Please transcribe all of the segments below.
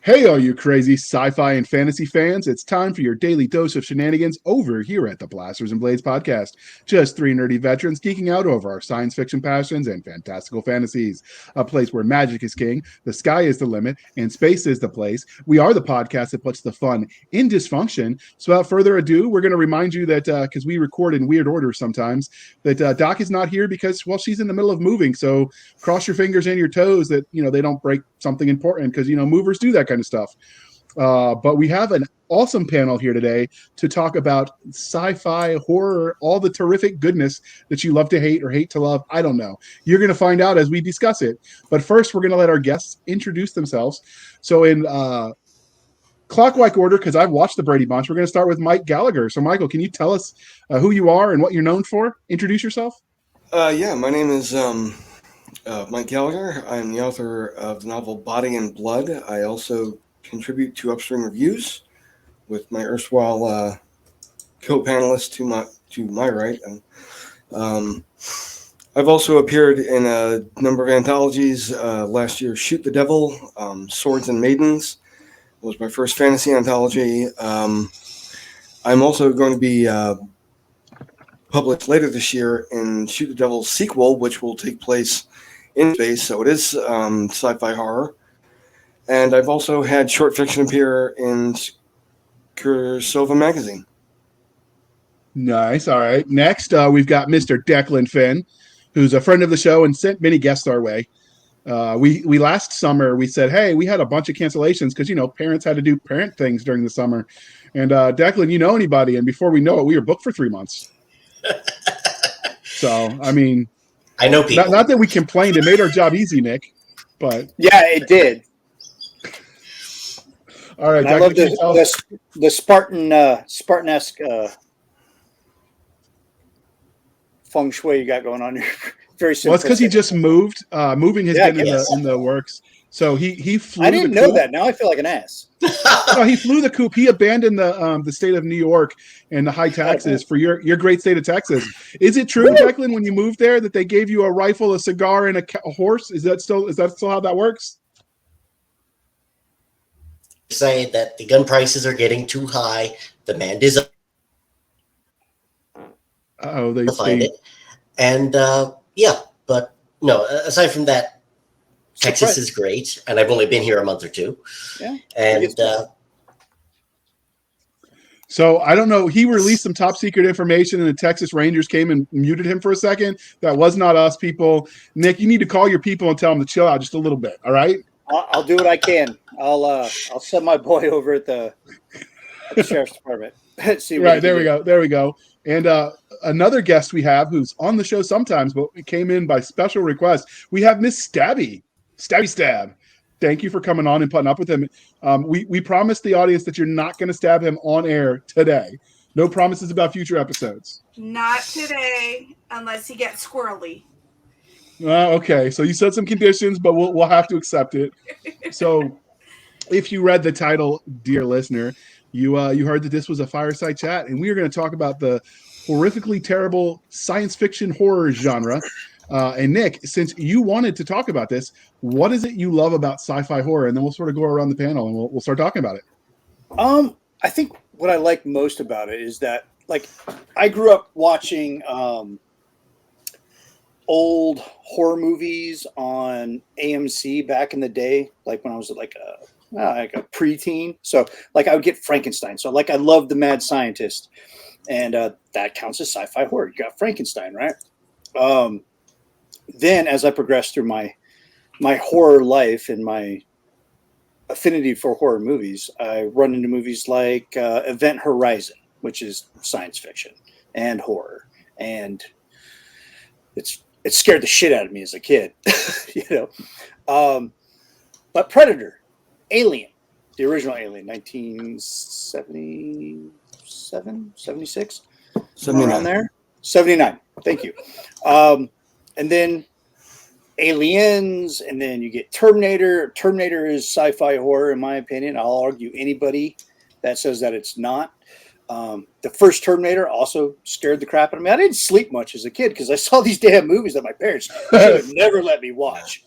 Hey, all you crazy sci-fi and fantasy fans, it's time for your daily dose of shenanigans over here at the Blasters and Blades podcast. Just three nerdy veterans geeking out over our science fiction passions and fantastical fantasies. A place where magic is king, the sky is the limit, and space is the place. We are the podcast that puts the fun in dysfunction. So without further ado, we're going to remind you that, because we record in weird order sometimes, that Doc is not here because, well, she's in the middle of moving. So cross your fingers and your toes that, they don't break something important because, movers do that kind of stuff. But we have an awesome panel here today to talk about sci-fi, horror, all the terrific goodness that you love to hate or hate to love. I don't know. You're going to find out as we discuss it. But first, we're going to let our guests introduce themselves. So in clockwise order, because I've watched the Brady Bunch, we're going to start with Mike Gallagher. So Michael, can you tell us who you are and what you're known for? Introduce yourself. Yeah, my name is Mike Gallagher. I'm the author of the novel Body and Blood. I also contribute to Upstream Reviews with my erstwhile co-panelist to my right. I've also appeared in a number of anthologies. Last year, Shoot the Devil, Swords and Maidens was my first fantasy anthology. I'm also going to be published later this year in Shoot the Devil's sequel, which will take place in space, so it is sci-fi horror. And I've also had short fiction appear in Kursova magazine. Nice. All right. Next, we've got Mr. Declan Finn, who's a friend of the show and sent many guests our way. We last summer, we said, hey, we had a bunch of cancellations because, parents had to do parent things during the summer. And Declan, you know anybody? And before we know it, we were booked for 3 months. So, I mean, I know people. Not that we complained. It made our job easy, Nick. But yeah, it did. All right. I love the Spartan-esque feng shui you got going on here. Very simple. Well, it's because he just moved. Moving has been in the works. So he flew. I didn't know that. Now I feel like an ass. No, he flew the coop. He abandoned the state of New York and the high taxes for your great state of Texas. Is it true, Declan, when you moved there that they gave you a rifle, a cigar, and a horse? Is that still how that works? Say that the gun prices are getting too high. Demand is up. They find it. And but no, aside from that, Texas is great, and I've only been here a month or two. Yeah. And so I don't know. He released some top secret information, and the Texas Rangers came and muted him for a second. That was not us, people. Nick, you need to call your people and tell them to chill out just a little bit. All right. I'll do what I can. I'll send my boy over at the sheriff's department. See what there we go. And another guest we have who's on the show sometimes, but it came in by special request. We have Miss Stabby Stab. Thank you for coming on and putting up with him. We promised the audience that you're not going to stab him on air today. No promises about future episodes. Not today, unless he gets squirrely. Okay, so you said some conditions, but we'll have to accept it. So, if you read the title, dear listener, you heard that this was a fireside chat, and we are going to talk about the horrifically terrible science fiction horror genre. And Nick, since you wanted to talk about this, what is it you love about sci-fi horror? And then we'll sort of go around the panel and we'll start talking about it. I think what I like most about it is that, like, I grew up watching old horror movies on AMC back in the day, like when I was like a preteen. So, like, I would get Frankenstein. So, like, I loved The Mad Scientist, and that counts as sci-fi horror. You got Frankenstein, right? Then, as I progressed through my horror life and my affinity for horror movies, I run into movies like Event Horizon, which is science fiction and horror, and it scared the shit out of me as a kid, But Predator, Alien, the original Alien, 1977, 76, somewhere around there, 79. Thank you. And then Aliens, and then you get Terminator. Terminator is sci-fi horror, in my opinion. I'll argue anybody that says that it's not. The first Terminator also scared the crap out of me. I didn't sleep much as a kid because I saw these damn movies that my parents should have never let me watch.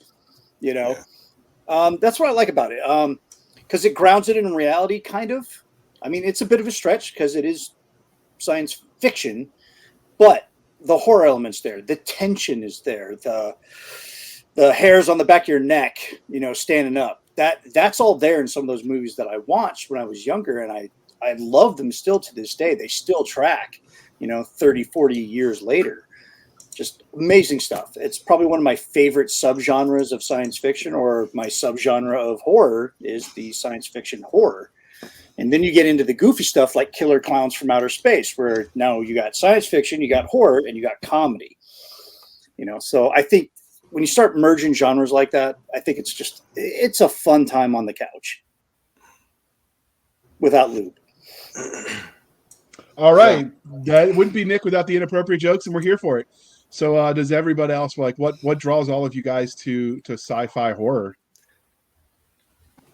That's what I like about it. because it grounds it in reality, kind of. I mean, it's a bit of a stretch because it is science fiction, but the horror element's there. The tension is there. The hairs on the back of your neck, standing up. That's all there in some of those movies that I watched when I was younger, and I love them still to this day. They still track, 30, 40 years later. Just amazing stuff. It's probably one of my favorite subgenres of science fiction, or my subgenre of horror is the science fiction horror. And then you get into the goofy stuff like Killer Clowns from Outer Space, where now you got science fiction, you got horror, and you got comedy. So I think when you start merging genres like that, I think it's a fun time on the couch without lube. All right. That wouldn't be Nick without the inappropriate jokes, and we're here for it. So does everybody else what draws all of you guys to sci-fi horror?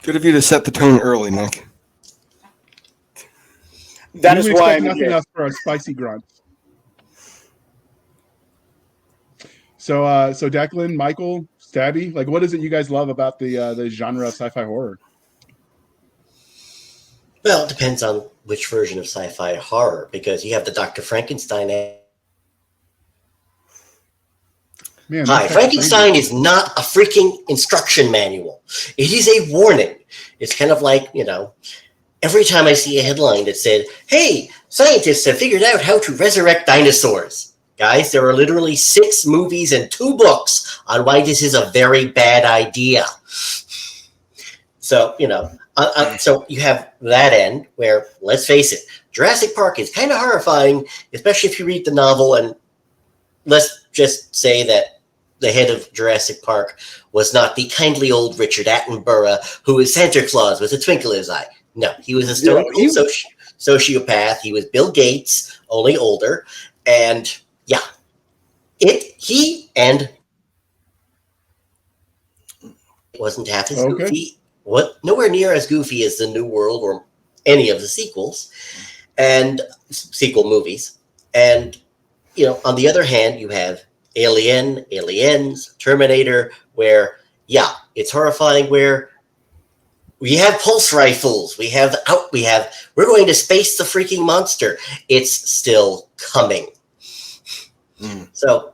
Good of you to set the tone early, Nick. That is why I'm nothing here. else for a spicy grunt. So Declan, Michael, Stabby, what is it you guys love about the genre of sci-fi horror? Well, it depends on which version of sci-fi horror, because you have the Dr. Frankenstein. Man, Hi, Frankenstein is not a freaking instruction manual. It is a warning. It's kind of like, every time I see a headline that said, hey, scientists have figured out how to resurrect dinosaurs. Guys, there are literally 6 movies and 2 books on why this is a very bad idea. So, so you have that end where, let's face it, Jurassic Park is kind of horrifying, especially if you read the novel. And let's just say that the head of Jurassic Park was not the kindly old Richard Attenborough who is Santa Claus with a twinkle in his eye. No, he was a stone cold sociopath. He was Bill Gates, only older. And yeah, he wasn't half as goofy. What nowhere near as goofy as the New World or any of the sequels and sequel movies. And on the other hand, you have Aliens, Terminator, where it's horrifying. Where we have pulse rifles, we're going to space the freaking monster. It's still coming. So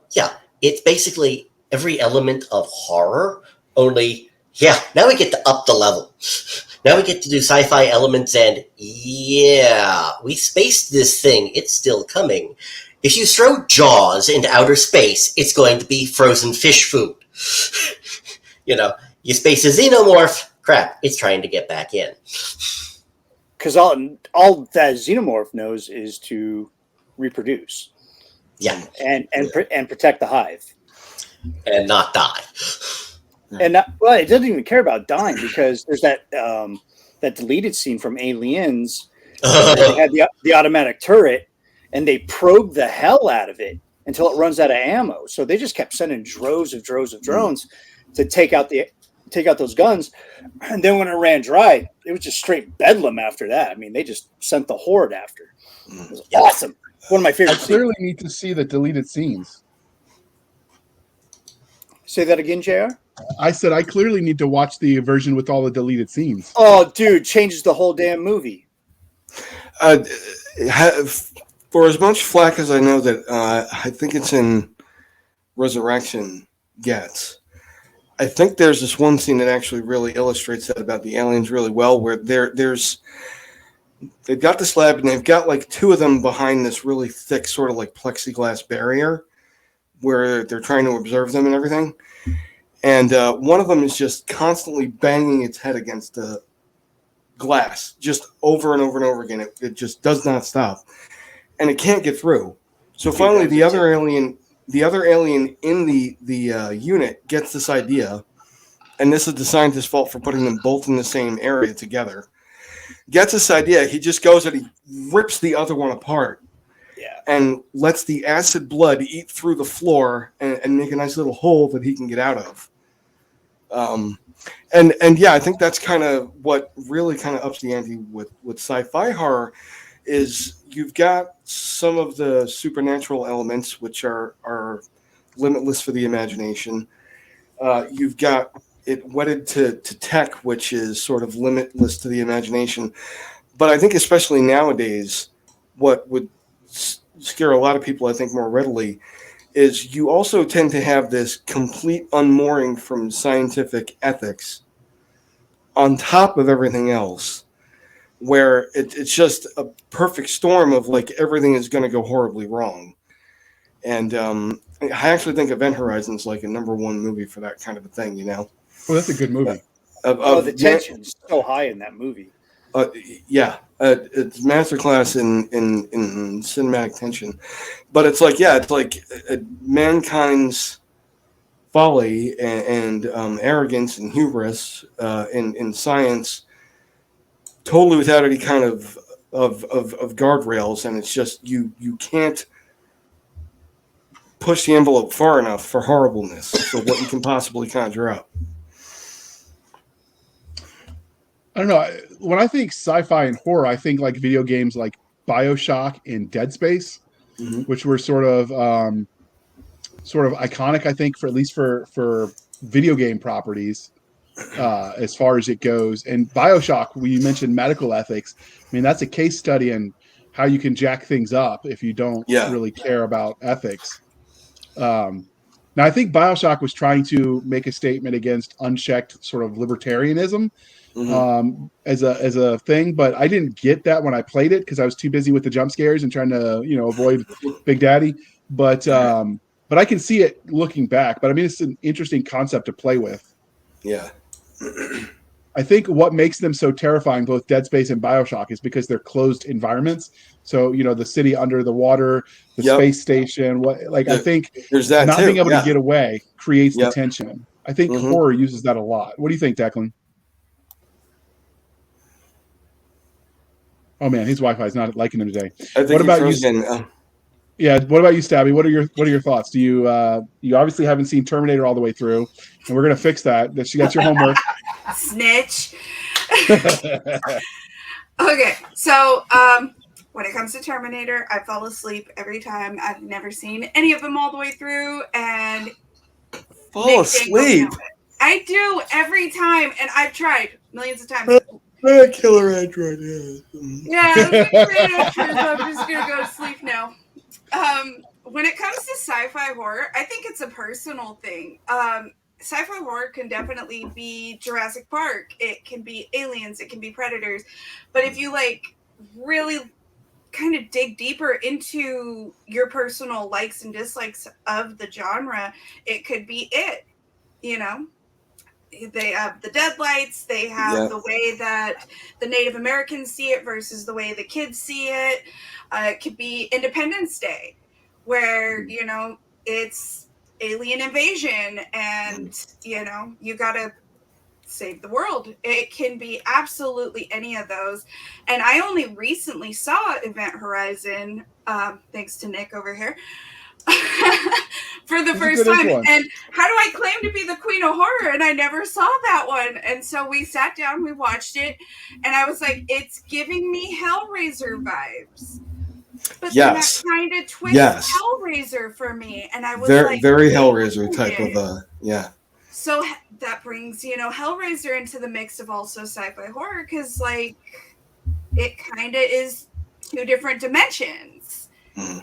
it's basically every element of horror. Only now we get to up the level. Now we get to do sci-fi elements, and we spaced this thing. It's still coming. If you throw Jaws into outer space, it's going to be frozen fish food. You space a xenomorph, crap, it's trying to get back in. Because all that xenomorph knows is to reproduce. Yeah. And protect the hive. And not die. And it doesn't even care about dying, because there's that deleted scene from Aliens. They had the automatic turret, and they probed the hell out of it until it runs out of ammo. So they just kept sending droves of drones to take out those guns. And then when it ran dry, it was just straight bedlam after that. I mean, they just sent the horde after. It was awesome. One of my favorite I clearly need to see the deleted scenes. Say that again, JR? I said I clearly need to watch the version with all the deleted scenes. Oh, dude, changes the whole damn movie. For as much flack as I know that I think it's in Resurrection gets, I think there's this one scene that actually really illustrates that about the aliens really well, where they've got this lab, and they've got 2 of them behind this really thick sort of plexiglass barrier where they're trying to observe them and everything. And one of them is just constantly banging its head against the glass, just over and over and over again. It just does not stop. And it can't get through. So finally, the other alien in the unit gets this idea, and this is the scientist's fault for putting them both in the same area together. Gets this idea, he just goes and he rips the other one apart, and lets the acid blood eat through the floor and make a nice little hole that he can get out of. I think that's kind of what really kind of ups the ante with sci-fi horror. Is you've got some of the supernatural elements, which are limitless for the imagination. You've got wedded to tech, which is sort of limitless to the imagination. But I think especially nowadays, what would scare a lot of people, I think, more readily is you also tend to have this complete unmooring from scientific ethics on top of everything else, where it's just a perfect storm of like everything is going to go horribly wrong. And I actually think Event Horizon is like a number one movie for that kind of a thing, you know? Well, that's a good movie. The tension's so high in that movie. It's masterclass in cinematic tension. But it's like, mankind's folly and arrogance and hubris in science, totally without any kind of guardrails, and it's just you can't push the envelope far enough for horribleness for what you can possibly conjure up. I don't know. When I think sci-fi and horror, I think like video games like BioShock and Dead Space, which were sort of iconic, I think, for at least for video game properties, as far as it goes. And BioShock, when you mentioned medical ethics, I mean, that's a case study in how you can jack things up if you don't really care about ethics. Now, I think BioShock was trying to make a statement against unchecked sort of libertarianism as a thing, but I didn't get that when I played it because I was too busy with the jump scares and trying to avoid Big Daddy. But I can see it looking back. But I mean, it's an interesting concept to play with. Yeah. I think what makes them so terrifying, both Dead Space and BioShock, is because they're closed environments. So, the city under the water, the space station, I think there's that not too. being able to get away creates the tension. I think horror uses that a lot. What do you think, Declan? Oh man, his Wi-Fi is not liking him today. What about you? Yeah, what about you, Stabby? What are your thoughts? Do you you obviously haven't seen Terminator all the way through, and we're gonna fix that. She got your homework. Snitch. Okay, so when it comes to Terminator, I fall asleep every time. I've never seen any of them all the way through, and fall asleep. I do every time, and I've tried millions of times. Killer Android. Yeah, I'm just gonna go to sleep now. When it comes to sci-fi horror, I think it's a personal thing. Sci-fi horror can definitely be Jurassic Park. It can be Aliens. It can be Predators. But if you really kind of dig deeper into your personal likes and dislikes of the genre, it could be it. They have the deadlights. They have the way that the Native Americans see it versus the way the kids see it. It could be Independence Day, where, it's alien invasion and, you got to save the world. It can be absolutely any of those. And I only recently saw Event Horizon, thanks to Nick over here, for the first time. And how do I claim to be the queen of horror? And I never saw that one. And so we sat down, we watched it, and I was like, it's giving me Hellraiser vibes. But then that kind of twists Hellraiser for me. And I was very Hellraiser type of So that brings, Hellraiser into the mix of also sci-fi horror, because it kind of is two different dimensions.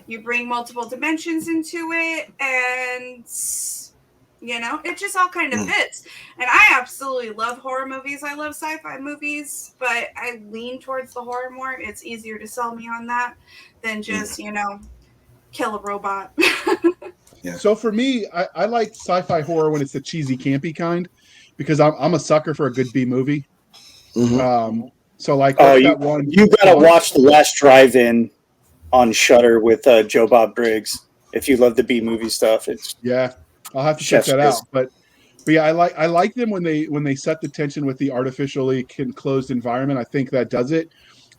You bring multiple dimensions into it, and it just all kind of fits. And I absolutely love horror movies. I love sci-fi movies, but I lean towards the horror more. It's easier to sell me on that than just kill a robot. So for me, I like sci-fi horror when it's the cheesy, campy kind, because I'm a sucker for a good B movie. So you gotta watch The Last Drive-In on Shudder with Joe Bob Briggs if you love the B movie stuff. I'll have to check that out. But yeah, I like them when they set the tension with the artificially enclosed environment. I think that does it.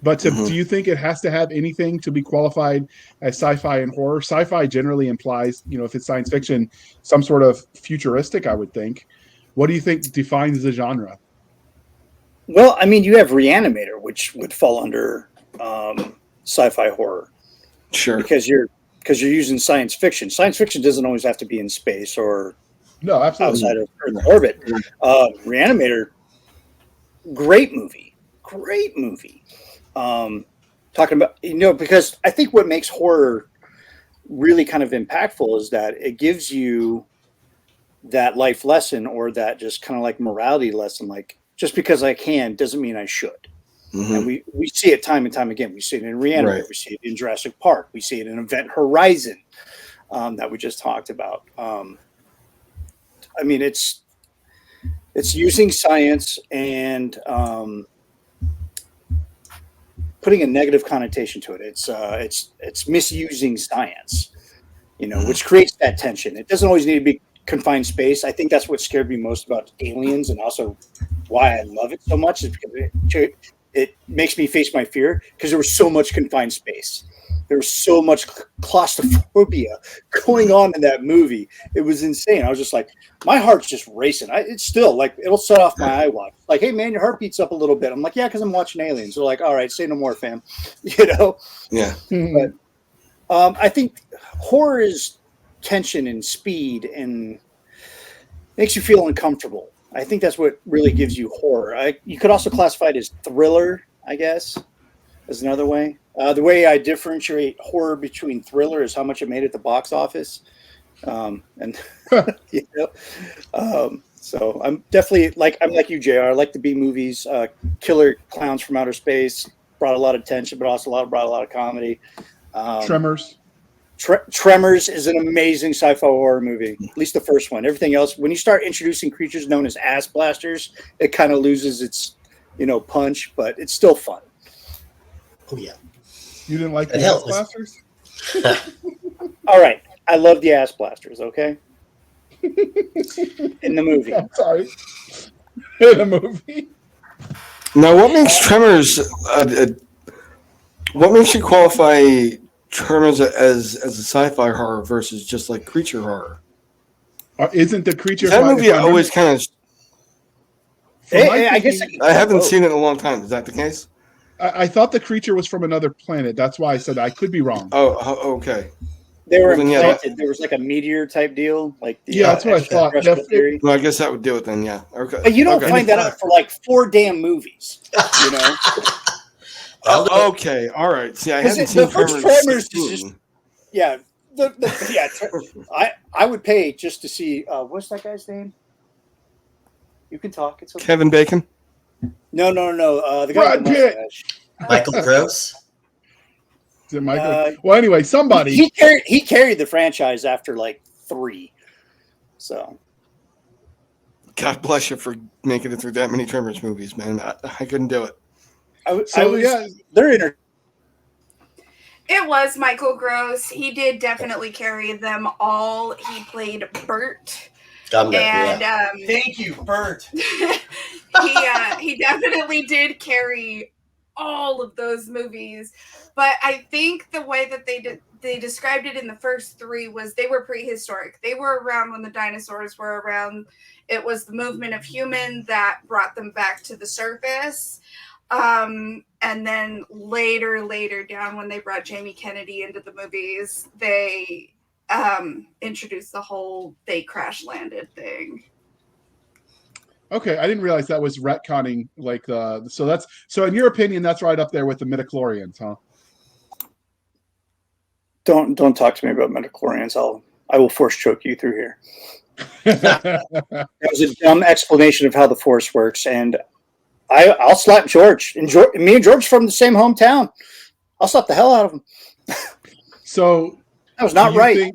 But do you think it has to have anything to be qualified as sci-fi and horror? Sci-fi generally implies, if it's science fiction, some sort of futuristic, I would think. What do you think defines the genre? Well, I mean, you have Reanimator, which would fall under sci-fi horror. Sure. Because you're using science fiction. Science fiction doesn't always have to be in space or No, absolutely. outside of Earth orbit. Reanimator, great movie. Talking about, because I think what makes horror really kind of impactful is that it gives you that life lesson, or that just kind of like morality lesson. Like, just because I can doesn't mean I should. Mm-hmm. And we see it time and time again. We see it in Reanimator. Right. We see it in Jurassic Park. We see it in Event Horizon that we just talked about. I mean, it's using science and putting a negative connotation to it. It's misusing science, which creates that tension. It doesn't always need to be confined space. I think that's what scared me most about Aliens, and also why I love it so much, is because it makes me face my fear, because there was so much confined space. There was so much claustrophobia going on in that movie. It was insane. I was just like, my heart's just racing. It's still like, it'll set off my iWatch. Like, hey man, your heart beats up a little bit. I'm like, yeah, because I'm watching Aliens. They're like, all right, say no more, fam. Yeah. But I think horror is tension and speed, and makes you feel uncomfortable. I think that's what really gives you horror. You could also classify it as thriller, I guess, is another way. The way I differentiate horror between thriller is how much it made at the box office. So I'm definitely I'm like you, JR. I like the B movies. Killer Clowns from Outer Space brought a lot of tension, but also brought a lot of comedy. Tremors. Tremors is an amazing sci-fi horror movie, at least the first one. Everything else, when you start introducing creatures known as ass blasters, it kind of loses its, punch, but it's still fun. Oh yeah. You didn't like the ass blasters? All right, I love the ass blasters. Okay. In the movie. I'm sorry. In the movie. Now, what makes Tremors? What makes you qualify Tremors as a sci-fi horror versus just like creature horror? Isn't the creature that movie always kind of? I guess I haven't seen it in a long time. Is that the case? I thought the creature was from another planet. That's why I said I could be wrong. Oh, okay. They were implanted. There was like a meteor type deal. That's what I thought. Well, I guess that would do it then. Yeah. Okay. But you don't find that out for like 4 damn movies. Okay. All right. See, I haven't seen the first Tremors. I would pay just to see. What's that guy's name? You can talk. It's okay. Kevin Bacon. No. The guy with the mustache. Michael Gross. Is it Michael? Well, anyway, somebody he carried the franchise after like 3. So, God bless you for making it through that many Tremors movies, man. I couldn't do it. They're It was Michael Gross. He did definitely carry them all. He played Bert. Thank you, Bert. He definitely did carry all of those movies. But I think the way that they described it in the first 3 was they were prehistoric. They were around when the dinosaurs were around. It was the movement of humans that brought them back to the surface. And then later down, when they brought Jamie Kennedy into the movies, they introduced the whole they crash landed thing. Okay, I didn't realize that was retconning so in your opinion, that's right up there with the midichlorians, huh? Don't talk to me about midichlorians. I will force choke you through here. That was a dumb explanation of how the Force works, and I'll slap George. And me and George from the same hometown. I'll slap the hell out of him. So that was not right.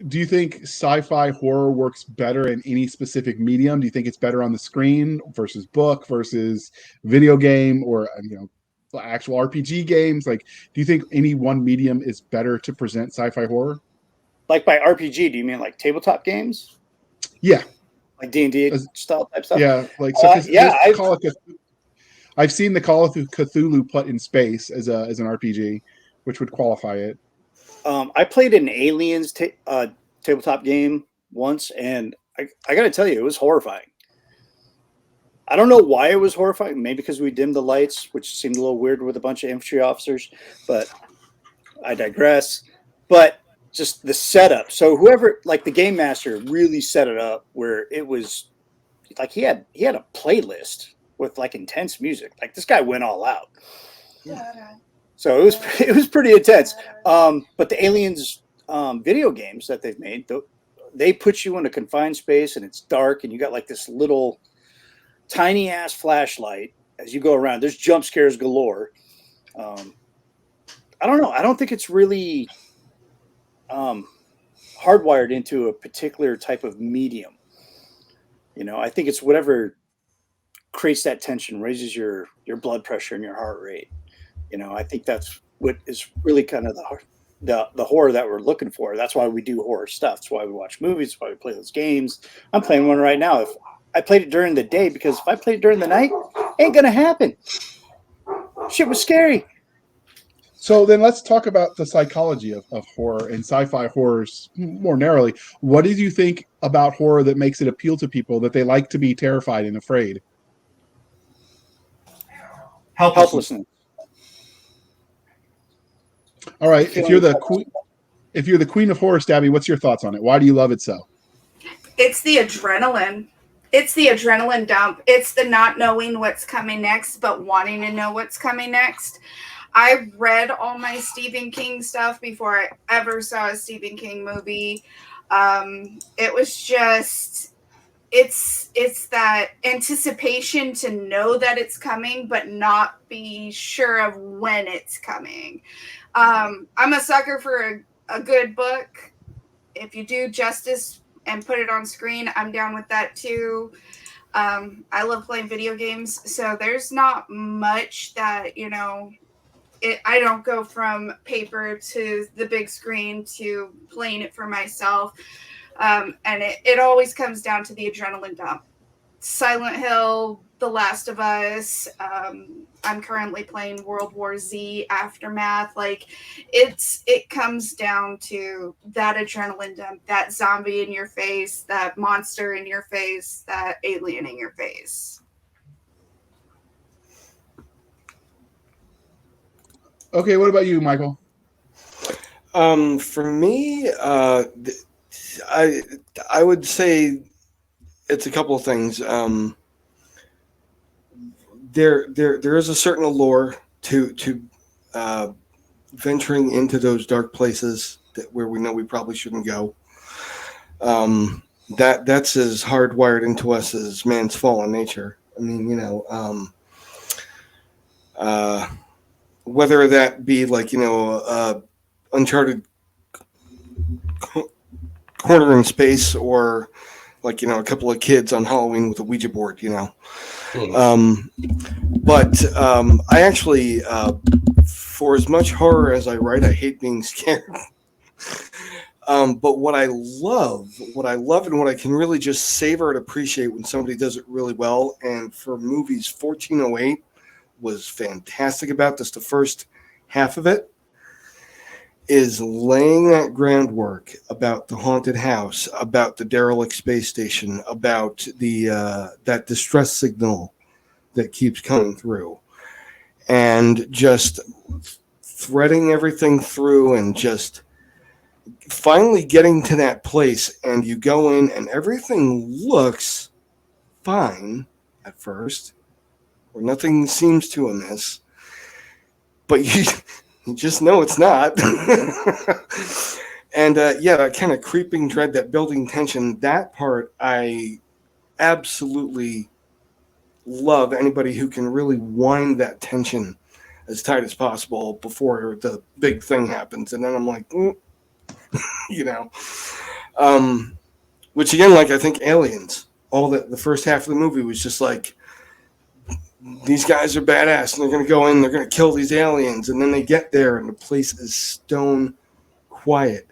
Do you think sci-fi horror works better in any specific medium? Do you think it's better on the screen versus book versus video game, or actual RPG games? Like, do you think any one medium is better to present sci-fi horror? Like by RPG, do you mean like tabletop games? Yeah. Like D&D style type stuff? Yeah. I've seen the Call of Cthulhu put in space as an RPG, which would qualify it. I played an Aliens tabletop game once, and I got to tell you, it was horrifying. I don't know why it was horrifying. Maybe because we dimmed the lights, which seemed a little weird with a bunch of infantry officers, but I digress. But just the setup. So whoever, like the game master, really set it up where it was like he had a playlist with like intense music. Like this guy went all out. So it was pretty intense. But the Aliens video games that they've made, they put you in a confined space and it's dark and you got like this little tiny ass flashlight as you go around. There's jump scares galore. I don't know. I don't think it's really hardwired into a particular type of medium. You know, I think it's whatever creates that tension, raises your blood pressure and your heart rate. You know, I think that's what is really kind of the horror that we're looking for. That's why we do horror stuff. That's why we watch movies. That's why we play those games. I'm playing one right now. If I played it during the day, because if I played it during the night, ain't gonna happen. Shit was scary. So then let's talk about the psychology of horror and sci-fi horrors more narrowly. What do you think about horror that makes it appeal to people, that they like to be terrified and afraid? Helplessness. All right. If you're the queen of horror, Stabby, what's your thoughts on it? Why do you love it so? It's the adrenaline. It's the adrenaline dump. It's the not knowing what's coming next, but wanting to know what's coming next. I read all my Stephen King stuff before I ever saw a Stephen King movie. It was just, it's that anticipation to know that it's coming, but not be sure of when it's coming. I'm a sucker for a good book. If you do justice and put it on screen, I'm down with that too. I love playing video games, so there's not much that, you know, I don't go from paper to the big screen to playing it for myself. And it always comes down to the adrenaline dump. Silent Hill, The Last of Us. I'm currently playing World War Z Aftermath. Like it comes down to that adrenaline dump, that zombie in your face, that monster in your face, that alien in your face. Okay, what about you, Michael? For me, I would say it's a couple of things. There is a certain allure to venturing into those dark places where we know we probably shouldn't go. That's as hardwired into us as man's fallen nature. I mean, you know, whether that be like, you know, uncharted corner in space, or like, you know, a couple of kids on Halloween with a Ouija board, you know. But I actually, for as much horror as I write, I hate being scared. But what I love and what I can really just savor and appreciate when somebody does it really well, and for movies, 1408 was fantastic about this. The first half of it is laying that groundwork about the haunted house, about the derelict space station, about the that distress signal that keeps coming through, and just threading everything through, and just finally getting to that place. And you go in and everything looks fine at first, or nothing seems too amiss, but you just know it's not. And yeah, that kind of creeping dread, that building tension, that part I absolutely love. Anybody who can really wind that tension as tight as possible before the big thing happens. And then I'm like, you know, which again, like I think Aliens, all the first half of the movie was just like, these guys are badass and they're going to go in, they're going to kill these aliens. And then they get there and the place is stone quiet.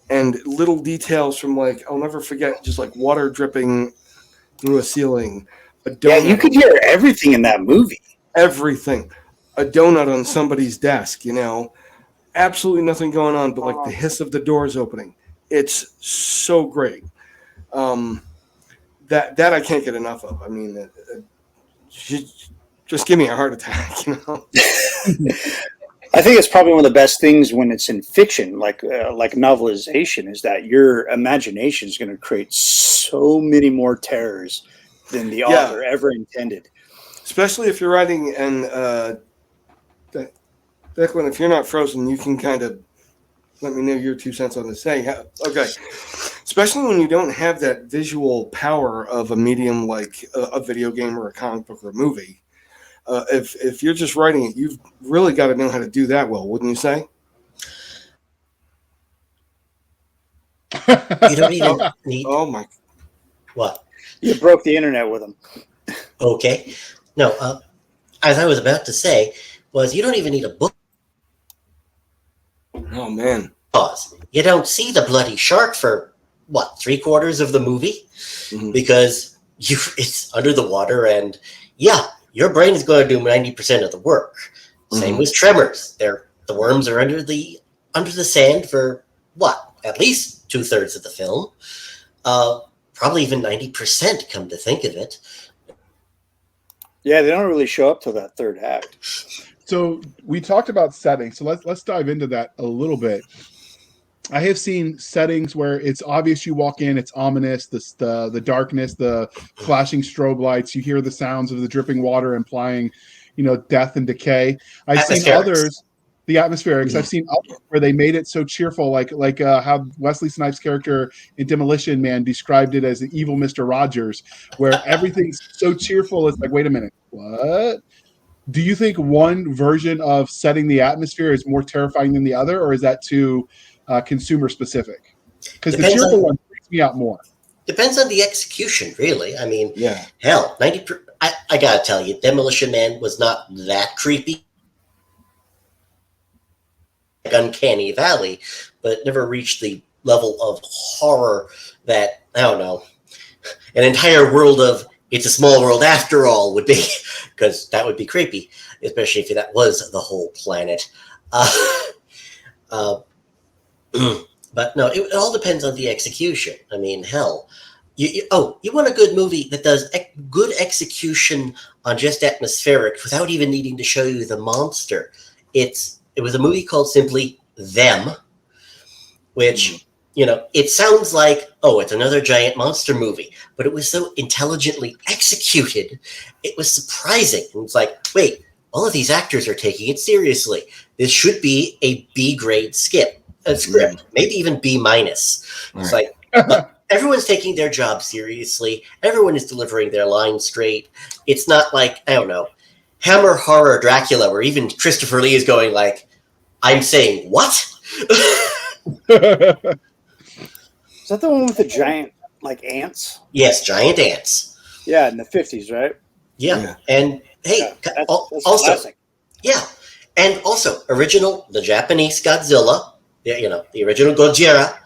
And little details from, like, I'll never forget, just like water dripping through a ceiling. Yeah, you could hear everything in that movie. Everything. A donut on somebody's desk, you know. Absolutely nothing going on, but like the hiss of the doors opening. It's so great. That I can't get enough of. I mean, just give me a heart attack, you know. I think it's probably one of the best things when it's in fiction, like novelization, is that your imagination is going to create so many more terrors than the author ever intended. Especially if you're writing and Declan, if you're not frozen, you can kind of let me know your 2 cents on this. Okay. Especially when you don't have that visual power of a medium like a video game or a comic book or a movie. If you're just writing it, you've really got to know how to do that well, wouldn't you say? You don't even need. Oh my! What? You broke the internet with them. Okay. No. As I was about to say, was you don't even need a book. Oh man! You don't see the bloody shark for what 3/4 of the movie because it's under the water, and your brain is going to do 90% of the work. Same with Tremors. The worms are under the sand for what, at least 2/3 of the film. Probably even 90%. Come to think of it. Yeah, they don't really show up till that third act. So we talked about settings. So let's dive into that a little bit. I have seen settings where it's obvious you walk in, it's ominous, the darkness, the flashing strobe lights, you hear the sounds of the dripping water implying, death and decay. I've seen others, the atmospherics. I've seen others where they made it so cheerful, like how Wesley Snipes' character in Demolition Man described it as the evil Mr. Rogers, where everything's so cheerful. It's like, wait a minute, what? Do you think one version of setting the atmosphere is more terrifying than the other, or is that too consumer specific? Because the cheerful one freaks me out more. Depends on the execution, really. I mean, hell, 90%. I gotta tell you, Demolition Man was not that creepy. Uncanny Valley, but never reached the level of horror that, I don't know, an entire world of It's a Small World After All would be, because that would be creepy, especially if that was the whole planet. But no, it all depends on the execution. I mean, hell, you want a good movie that does good execution on just atmospheric without even needing to show you the monster. It was a movie called simply Them, which, it sounds like, it's another giant monster movie, but it was so intelligently executed, it was surprising. And it's like, wait, all of these actors are taking it seriously. This should be a B-grade script, maybe even B-. It's like, everyone's taking their job seriously. Everyone is delivering their lines straight. It's not like, I don't know, Hammer Horror Dracula, where even Christopher Lee is going like, I'm saying what? Is that the one with the giant, ants? Yes, giant ants. Yeah, in the 50s, right? Yeah. And hey, that's also, classic. Yeah. And also, the Japanese Godzilla, the original Gojira,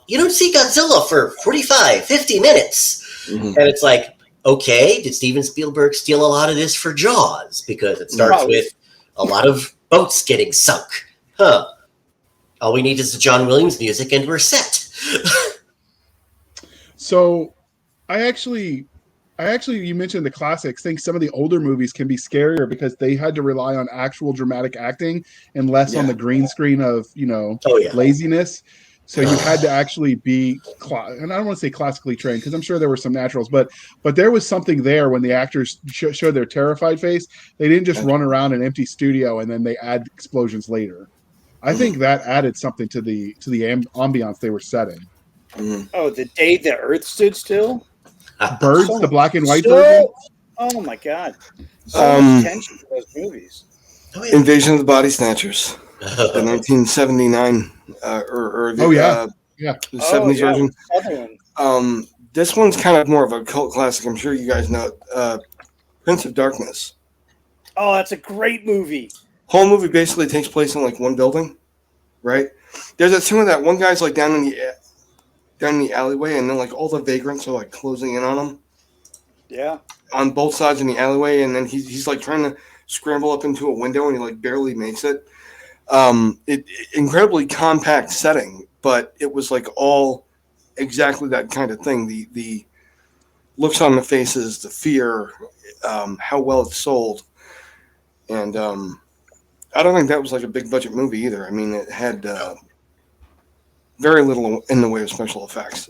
you don't see Godzilla for 45, 50 minutes. And it's like, okay, did Steven Spielberg steal a lot of this for Jaws? Because it starts with a lot of boats getting sunk. All we need is the John Williams music and we're set. So I actually, you mentioned the classics. I think some of the older movies can be scarier because they had to rely on actual dramatic acting and less on the green screen of, laziness. So you had to actually be, and I don't want to say classically trained because I'm sure there were some naturals, but there was something there when the actors showed their terrified face. They didn't just run around an empty studio and then they add explosions later. I think that added something to the ambiance they were setting. Oh, the day the Earth stood still? Birds, the black and white version? Oh my God. So much tension for those movies. Invasion of the Body Snatchers. The 1979 or the 70s version. This one's kind of more of a cult classic. I'm sure you guys know it. Prince of Darkness. Oh, that's a great movie. Whole movie basically takes place in one building, right? There's a scene where that one guy's down in the alleyway, and then all the vagrants are closing in on him. Yeah. On both sides in the alleyway, and then he's trying to scramble up into a window, and he barely makes it. Incredibly compact setting, but it was all exactly that kind of thing. The looks on the faces, the fear, how well it's sold, and I don't think that was like a big budget movie either. I mean, it had very little in the way of special effects.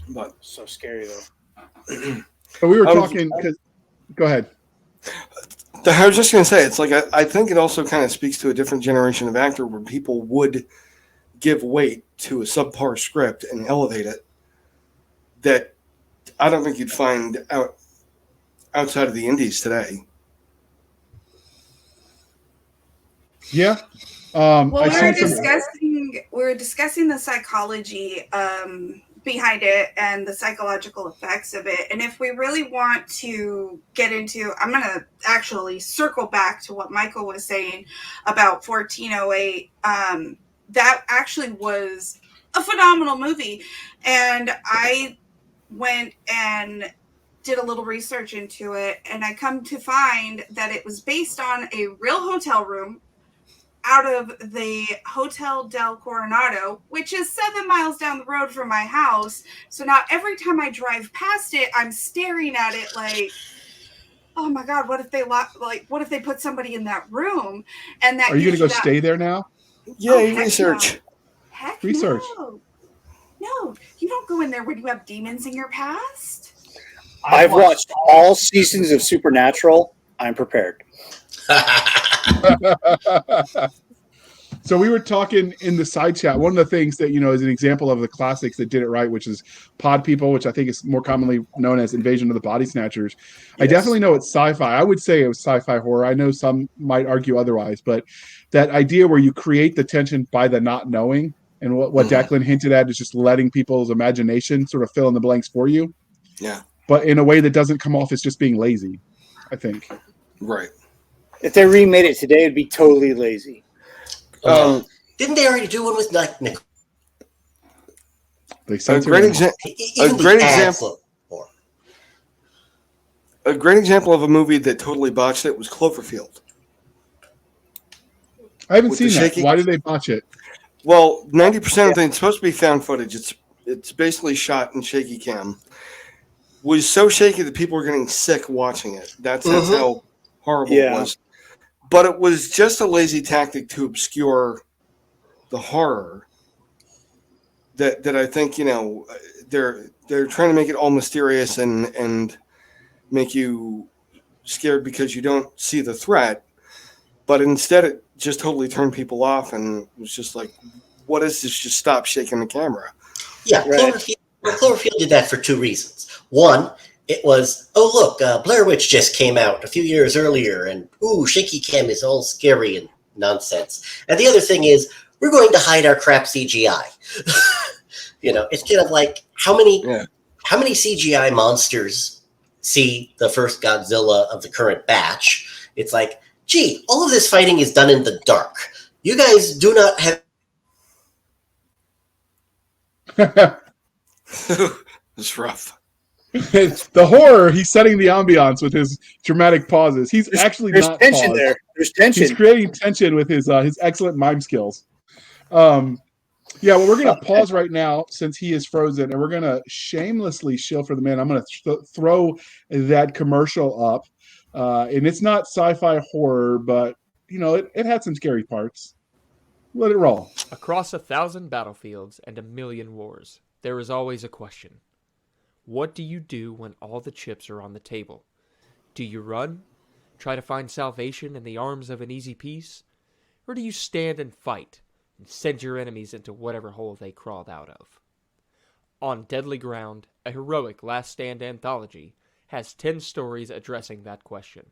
But So scary though. But we were talking. Go ahead. I was just going to say, it's like I think it also kind of speaks to a different generation of actor where people would give weight to a subpar script and elevate it. That I don't think you'd find outside of the indies today. Yeah. Well, we were discussing the psychology behind it and the psychological effects of it. And if we really want to get into, I'm going to actually circle back to what Michael was saying about 1408. That actually was a phenomenal movie. And I went and did a little research into it, and I come to find that it was based on a real hotel room out of the Hotel del Coronado, which is 7 miles down the road from my house. So now every time I drive past it, I'm staring at it like, oh my God, what if they put somebody in that room? And that are you going to go stay there now? Yeah, research. No. Heck research. No, you don't go in there when you have demons in your past. I've watched all seasons of Supernatural. I'm prepared. So we were talking in the side chat. One of the things that, is an example of the classics that did it right, which is Pod People, which I think is more commonly known as Invasion of the Body Snatchers. Yes. I definitely know it's sci-fi. I would say it was sci-fi horror. I know some might argue otherwise, but that idea where you create the tension by the not knowing, and what Declan hinted at is just letting people's imagination sort of fill in the blanks for you. Yeah. But in a way that doesn't come off as just being lazy, I think. Right. If they remade it today, it'd be totally lazy. Didn't they already do one with Nick? A great example. A great example of a movie that totally botched it was Cloverfield. I haven't seen that. Why did they botch it? Well, 90% of it's supposed to be found footage. It's basically shot in shaky cam. Was so shaky that people were getting sick watching it. That's how horrible it was. But it was just a lazy tactic to obscure the horror. That I think they're trying to make it all mysterious and make you scared because you don't see the threat. But instead, it just totally turned people off, and it was just like, "What is this? Just stop shaking the camera." Yeah, right. Cloverfield did that for two reasons. One, it was, oh, look, Blair Witch just came out a few years earlier, and, ooh, shaky cam is all scary and nonsense. And the other thing is, we're going to hide our crap CGI. It's kind of like, how many CGI monsters see the first Godzilla of the current batch? It's like, gee, all of this fighting is done in the dark. You guys do not have... It's rough. The horror, he's setting the ambiance with his dramatic pauses. He's actually not tension paused. There. There's tension. He's creating tension with his excellent mime skills. Well, we're going to pause right now since he is frozen, and we're going to shamelessly shill for the man. I'm going to throw that commercial up. And it's not sci-fi horror, but, it had some scary parts. Let it roll. Across 1,000 battlefields and 1,000,000 wars, there is always a question. What do you do when all the chips are on the table? Do you run? Try to find salvation in the arms of an easy peace? Or do you stand and fight and send your enemies into whatever hole they crawled out of? On Deadly Ground, a heroic Last Stand anthology, has 10 stories addressing that question.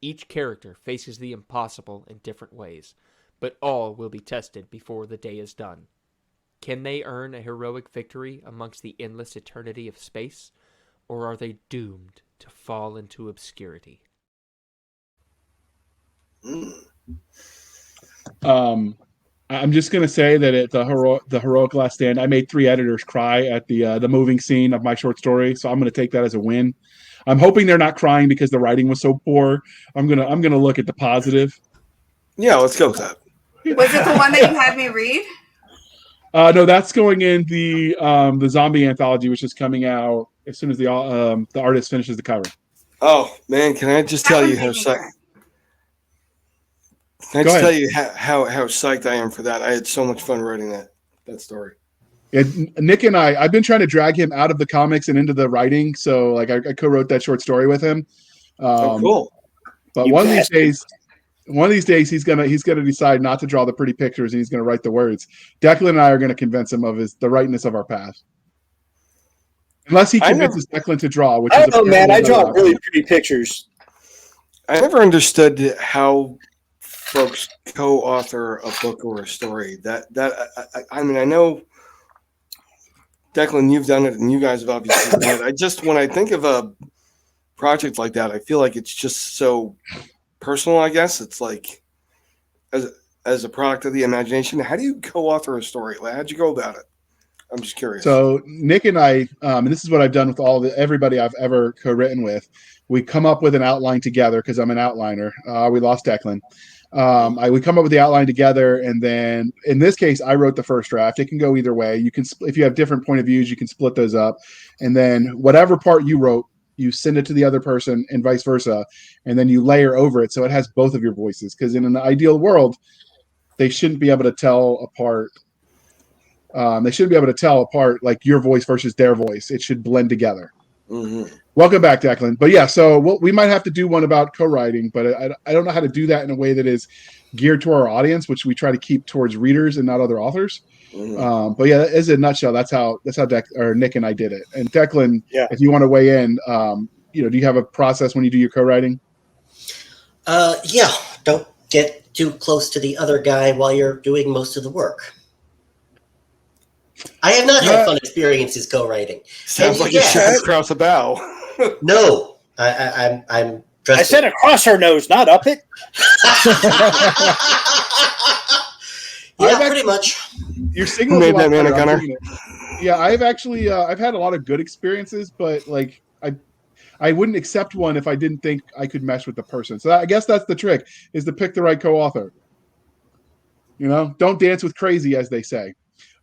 Each character faces the impossible in different ways, but all will be tested before the day is done. Can they earn a heroic victory amongst the endless eternity of space, or are they doomed to fall into obscurity? I'm just going to say that at the heroic Last Stand, I made 3 editors cry at the moving scene of my short story, so I'm going to take that as a win. I'm hoping they're not crying because the writing was so poor. I'm gonna look at the positive. Yeah, let's go with that. Was it the one that you had me read? No, that's going in the zombie anthology, which is coming out as soon as the artist finishes the cover. Oh man, can I just tell you how Can I Go just ahead. tell you how psyched I am for that? I had so much fun writing that story. Yeah, Nick and I've been trying to drag him out of the comics and into the writing. So like I co-wrote that short story with him. Oh, cool. But You one of these bastard. days he's gonna decide not to draw the pretty pictures and he's gonna write the words. Declan and I are gonna convince him of the rightness of our path. Unless he convinces Declan to draw, which I is don't know, man. I apparently draw another really option. pretty pictures. I never understood how folks co-author a book or a story. I mean, I know, Declan, you've done it, and you guys have obviously done it. When I think of a project like that, I feel like it's just so personal. I guess it's like as a product of the imagination. How do you co-author a story? Like, how'd you go about it? I'm just curious. So Nick and I, and this is what I've done with everybody I've ever co-written with. We come up with an outline together because I'm an outliner. We lost Declan. We come up with the outline together, and then in this case, I wrote the first draft. It can go either way. You can, if you have different point of views, you can split those up, and then whatever part you wrote, you send it to the other person, and vice versa, and then you layer over it so it has both of your voices. Because in an ideal world, they shouldn't be able to tell apart. They shouldn't be able to tell apart like your voice versus their voice. It should blend together. Mm-hmm. Welcome back, Declan. But yeah, so we might have to do one about co-writing, but I don't know how to do that in a way that is geared to our audience, which we try to keep towards readers and not other authors. Mm-hmm. But yeah, as a nutshell, that's how Nick and I did it. And Declan, Yeah. if you want to weigh in, do you have a process when you do your co-writing? Yeah, don't get too close to the other guy while you're doing most of the work. I have not had fun experiences co-writing. Sounds like you should across a bow. No, I'm. I said across her nose, not up it. Yeah, pretty much. Your signal made that man a gunner. Yeah, I've actually I've had a lot of good experiences, but like I wouldn't accept one if I didn't think I could mesh with the person. So I guess that's the trick, is to pick the right co-author. Don't dance with crazy, as they say.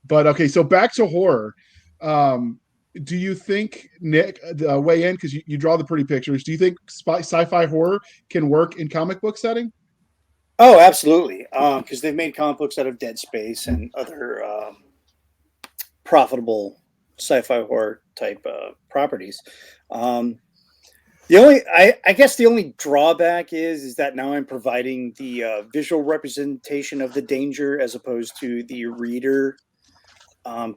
But okay, so back to horror. Do you think, Nick, weigh in, because you draw the pretty pictures, do you think sci-fi horror can work in comic book setting? Oh, absolutely. Because they've made comic books out of Dead Space and other profitable sci-fi horror type properties. I guess the only drawback is that now I'm providing the visual representation of the danger as opposed to the reader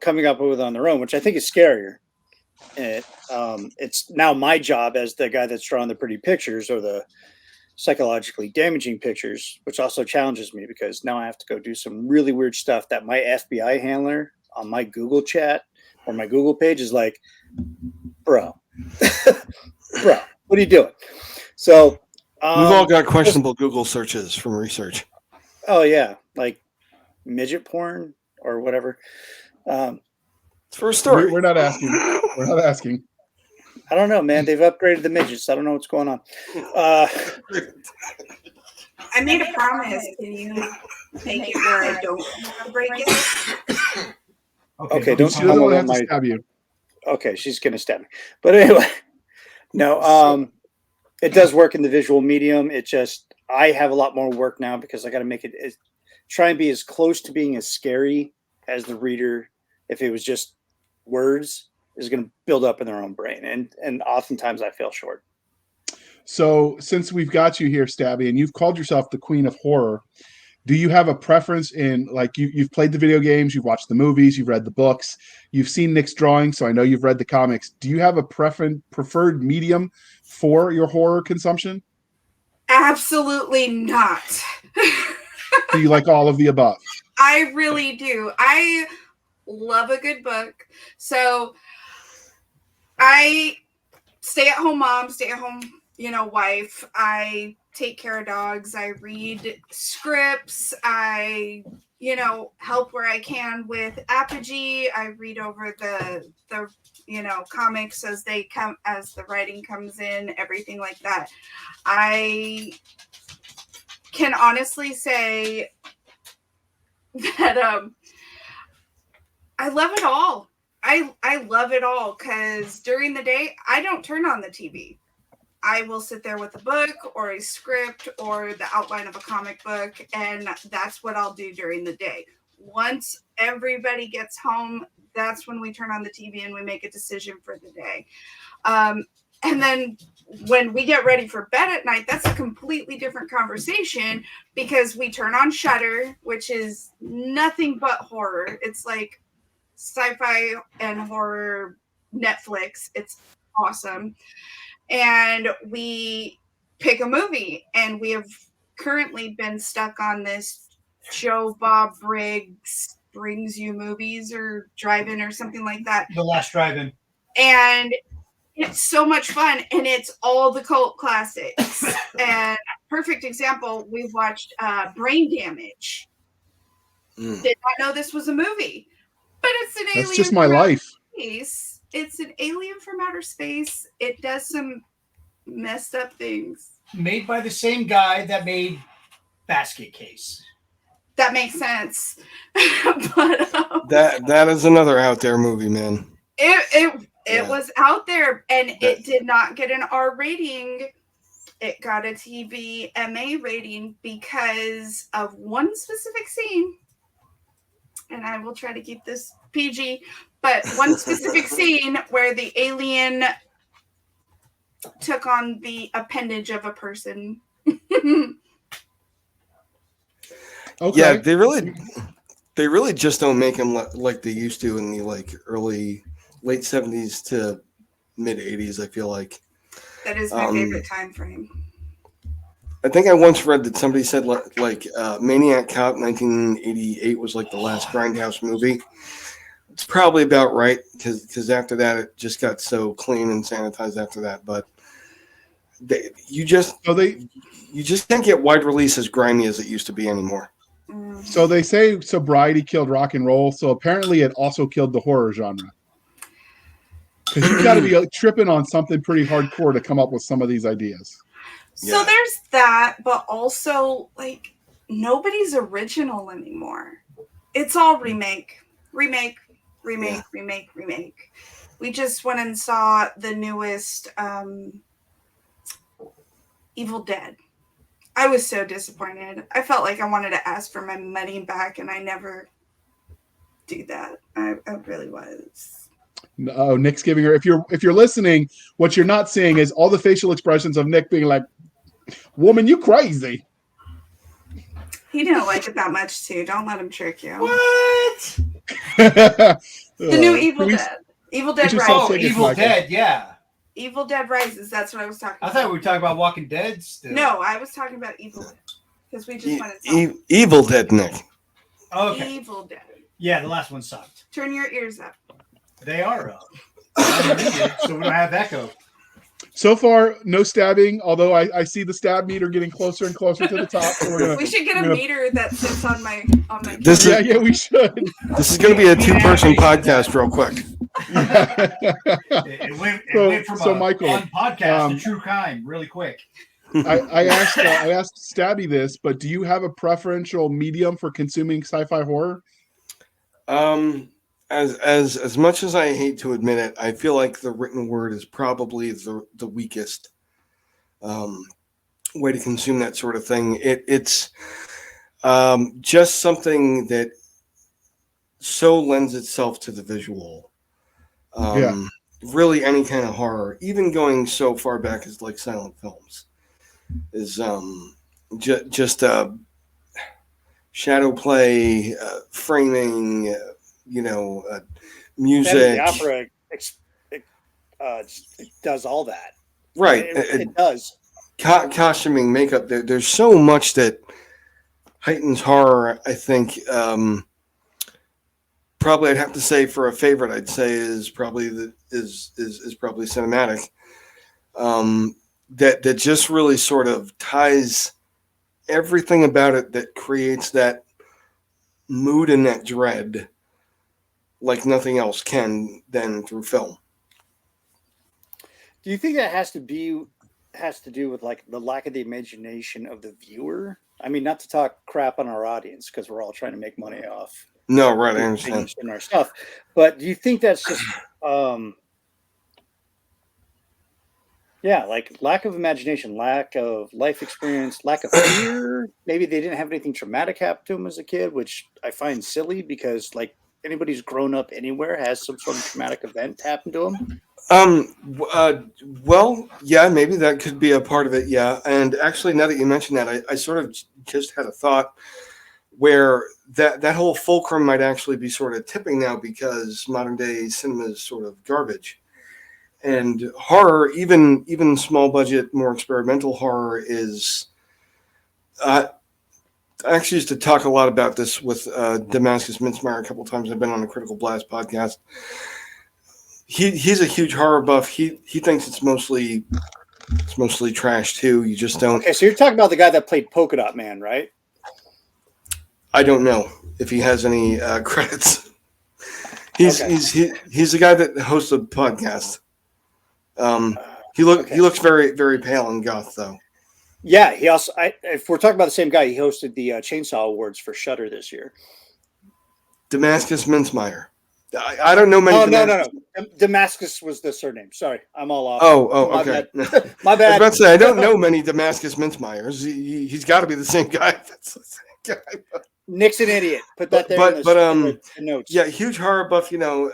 coming up with it on their own, which I think is scarier. It's now my job as the guy that's drawing the pretty pictures or the psychologically damaging pictures, which also challenges me because now I have to go do some really weird stuff that my FBI handler on my Google chat or my Google page is like, bro, what are you doing? So we've all got questionable Google searches from research. Oh yeah, like midget porn or whatever. It's for a story. We're not asking. We're not asking. I don't know, man. They've upgraded the midgets. I don't know what's going on. I made a promise. Can you make it where I don't have to break it? Okay, don't she doesn't want to have to stab you. Okay, she's gonna stab me. But anyway, no. It does work in the visual medium. It just I have a lot more work now because I got to make it try and be as close to being as scary as the reader. If it was just words, is going to build up in their own brain, and oftentimes I fail short. So since we've got you here, Stabby, and you've called yourself the queen of horror, do you have a preference in, like, you've played the video games, you've watched the movies, you've read the books, you've seen Nick's drawing, so I know you've read the comics. Do you have a preferred medium for your horror consumption? Absolutely not. Do you like all of the above? I really do. I love a good book. So I stay-at-home mom, stay-at-home, wife. I take care of dogs. I read scripts. I, help where I can with Apogee. I read over the comics as they come, as the writing comes in, everything like that. I can honestly say that I love it all. I love it all because during the day I don't turn on the TV. I will sit there with a book or a script or the outline of a comic book, and that's what I'll do during the day. Once everybody gets home, that's when we turn on the TV and we make a decision for the day. And then when we get ready for bed at night, that's a completely different conversation because we turn on Shudder, which is nothing but horror. It's like sci-fi and horror Netflix. It's awesome. And we pick a movie, and we have currently been stuck on this Joe Bob Briggs Brings You Movies or Drive-In or something like that. The Last Drive-In. And it's so much fun, and it's all the cult classics. And perfect example, we watched Brain Damage. Did not know this was a movie, but it's an alien. That's just my life. Space. It's an alien from outer space. It does some messed up things. Made by the same guy that made Basket Case. That makes sense. But that is another out there movie, man. It was out there, and it did not get an R rating. It got a TV MA rating because of one specific scene. And I will try to keep this PG, but one specific scene where the alien took on the appendage of a person. Okay. Yeah, they really just don't make them like they used to in the late 70s to mid 80s. I feel like That is my favorite time frame. I think I once read that somebody said Maniac Cop 1988 was like the last Grindhouse movie. It's probably about right because after that it just got so clean and sanitized after that. But you just can't get wide release as grimy as it used to be anymore. So they say sobriety killed rock and roll. So apparently it also killed the horror genre. Because you've got to be tripping on something pretty hardcore to come up with some of these ideas. So there's that, but also like nobody's original anymore. It's all remake. We just went and saw the newest Evil Dead. I was so disappointed. I felt like I wanted to ask for my money back, and I never do that. I really was. Oh, Nick's giving her. If you're listening, what you're not seeing is all the facial expressions of Nick being like, "Woman, you crazy." He didn't like it that much too. Don't let him trick you. What? The new Evil Dead. Evil Dead Rises. Oh, Evil Dead, yeah. Evil Dead Rises. That's what I was talking about. I thought we were talking about Walking Dead still. No, I was talking about Evil Dead. Because we just went and saw Evil Dead, Nick. Okay. Evil Dead. Yeah, the last one sucked. Turn your ears up. They are up. So we don't have echo. So far, no stabbing, although I see the stab meter getting closer and closer to the top. So we should get a meter that sits on my yeah, we should. This is going to be a 2-person podcast real quick. It went from Michael, fun podcast to true crime really quick. I asked Stabby this, but do you have a preferential medium for consuming sci-fi horror? As much as I hate to admit it, I feel like the written word is probably the weakest way to consume that sort of thing. It's just something that so lends itself to the visual. Really, any kind of horror, even going so far back as like silent films, is just shadow play, framing. Music. The opera it does all that. Right. It does. Costuming, makeup. There's so much that heightens horror, I think. Probably I'd have to say for a favorite, I'd say is probably cinematic. That just really sort of ties everything about it that creates that mood and that dread like nothing else can than through film. Do you think that has to do with like the lack of the imagination of the viewer? I mean, not to talk crap on our audience because we're all trying to make money off. No, right, I understand. Our stuff, but do you think that's just Yeah, like lack of imagination, lack of life experience, lack of fear. Maybe they didn't have anything traumatic happen to them as a kid, which I find silly because like anybody who's grown up anywhere has some sort of traumatic event happen to them. Well, yeah, maybe that could be a part of it. Yeah. And actually, now that you mention that, I sort of just had a thought where that whole fulcrum might actually be sort of tipping now because modern day cinema is sort of garbage. And horror, even small budget, more experimental horror is. I actually used to talk a lot about this with Damascus Mintzmeyer a couple of times. I've been on the Critical Blast podcast. He's a huge horror buff. He thinks it's mostly trash too. You just don't. Okay, so you're talking about the guy that played Polka Dot Man, right? I don't know if he has any credits. He's the guy that hosts a podcast. He looks very very pale and goth though. Yeah, he also. If we're talking about the same guy, he hosted the Chainsaw Awards for Shudder this year. Damascus Mintzmeyer. I don't know many. Oh no. Damascus was the surname. Sorry, I'm all off. Oh, My okay. bad. My bad. I was about to say I don't know many Damascus Mintzmeyers. He's got to be the same guy. That's the same guy. Nick's an idiot. Put that there. But the notes. Yeah, huge horror buff. You know,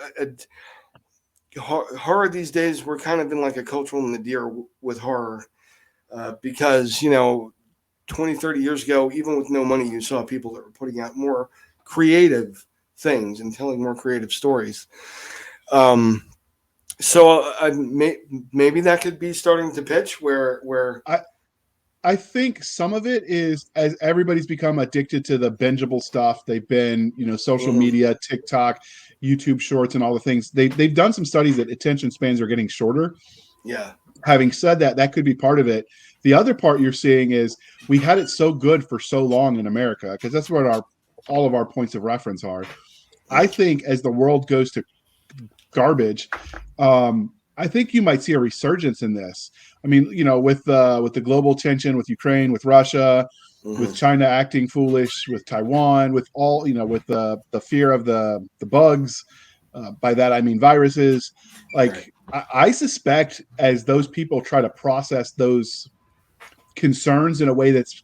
horror these days we're kind of in like a cultural nadir with horror because 20, 30 years ago, even with no money, you saw people that were putting out more creative things and telling more creative stories. So maybe that could be starting to pitch where I think some of it is as everybody's become addicted to the bingeable stuff. They've been, social media, TikTok, YouTube Shorts, and all the things. They've done some studies that attention spans are getting shorter. Yeah. Having said that, that could be part of it. The other part you're seeing is we had it so good for so long in America because that's what all of our points of reference are. I think as the world goes to garbage, I think you might see a resurgence in this. I mean, with the global tension with Ukraine, with Russia, with China acting foolish, with Taiwan, with all, with the fear of the bugs. By that, I mean viruses. Like, right. I suspect as those people try to process those concerns in a way that's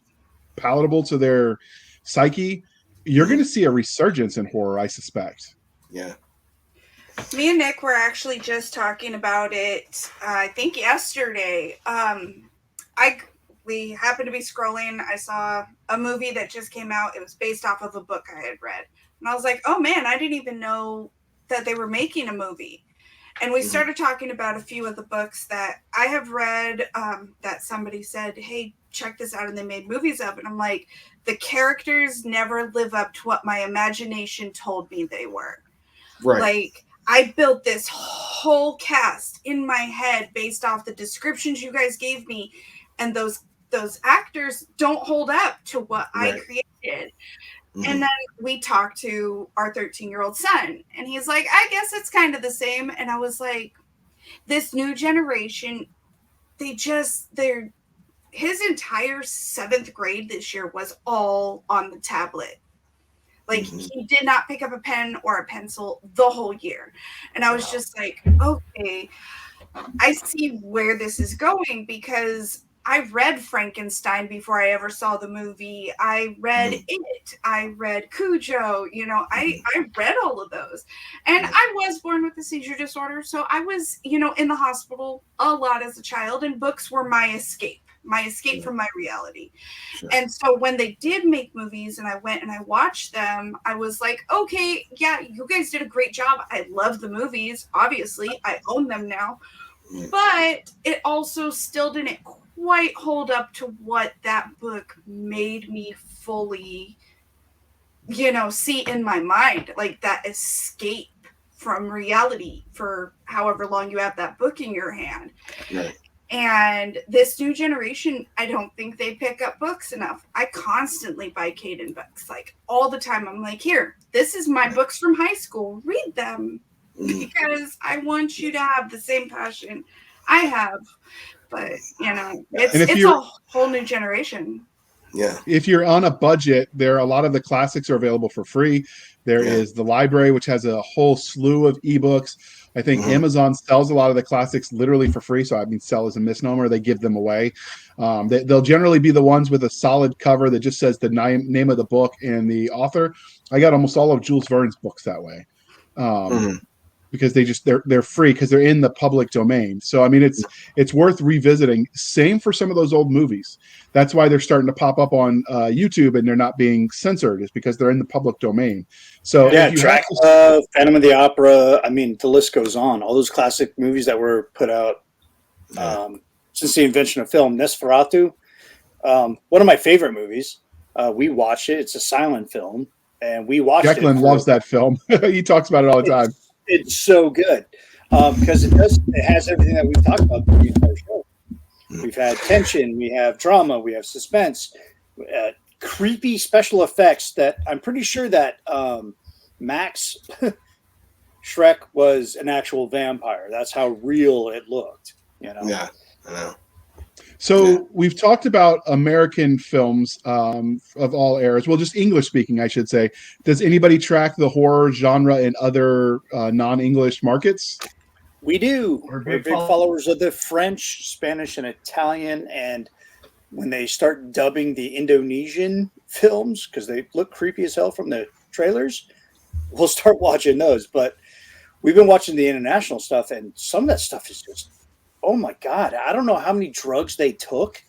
palatable to their psyche, you're going to see a resurgence in horror, I suspect. Yeah. Me and Nick were actually just talking about it, I think yesterday. We happened to be scrolling. I saw a movie that just came out. It was based off of a book I had read. And I was like, oh man, I didn't even know that they were making a movie. And we started talking about a few of the books that I have read that somebody said, hey, check this out. And they made movies of it. And I'm like, the characters never live up to what my imagination told me they were. Right. Like, I built this whole cast in my head based off the descriptions you guys gave me. And those actors don't hold up to what I created. And then we talked to our 13-year-old son, and he's like, I guess it's kind of the same. And I was like, this new generation, his entire 7th grade this year was all on the tablet. Like, he did not pick up a pen or a pencil the whole year. And I was just like, okay, I see where this is going because I read Frankenstein before I ever saw the movie. I read It. I read Cujo. I read all of those. And I was born with a seizure disorder. So I was, in the hospital a lot as a child. And books were my escape from my reality. Sure. And so when they did make movies and I went and I watched them, I was like, okay, yeah, you guys did a great job. I love the movies. Obviously, I own them now. But it also still didn't quite hold up to what that book made me fully, see in my mind, like that escape from reality for however long you have that book in your hand. Right. And this new generation, I don't think they pick up books enough. I constantly buy Caden books, like all the time. I'm like, here, this is my books from high school. Read them because I want you to have the same passion I have. But, it's a whole new generation. Yeah. If you're on a budget, there are a lot of the classics are available for free. There is the library, which has a whole slew of ebooks. I think Amazon sells a lot of the classics literally for free. So I mean, sell is a misnomer. They give them away. They'll generally be the ones with a solid cover that just says the name of the book and the author. I got almost all of Jules Verne's books that way. Because they're free because they're in the public domain. So I mean it's worth revisiting. Same for some of those old movies. That's why they're starting to pop up on YouTube and they're not being censored, is because they're in the public domain. So yeah, if you Dracula, Phantom of the Opera. I mean, the list goes on. All those classic movies that were put out since the invention of film. Nosferatu, one of my favorite movies. We watched it. It's a silent film, and we watched it. Declan loves that film. He talks about it all the time. It's so good because it has everything that we've talked about through the entire show. We've had tension, we have drama, we have suspense, creepy special effects that I'm pretty sure that Max Shrek was an actual vampire. That's how real it looked. You know? Yeah, I know. So we've talked about American films of all eras. Well, just English speaking, I should say. Does anybody track the horror genre in other non-English markets? We do. We're big followers of the French, Spanish, and Italian. And when they start dubbing the Indonesian films, because they look creepy as hell from the trailers, we'll start watching those. But we've been watching the international stuff, and some of that stuff is just, oh my God, I don't know how many drugs they took,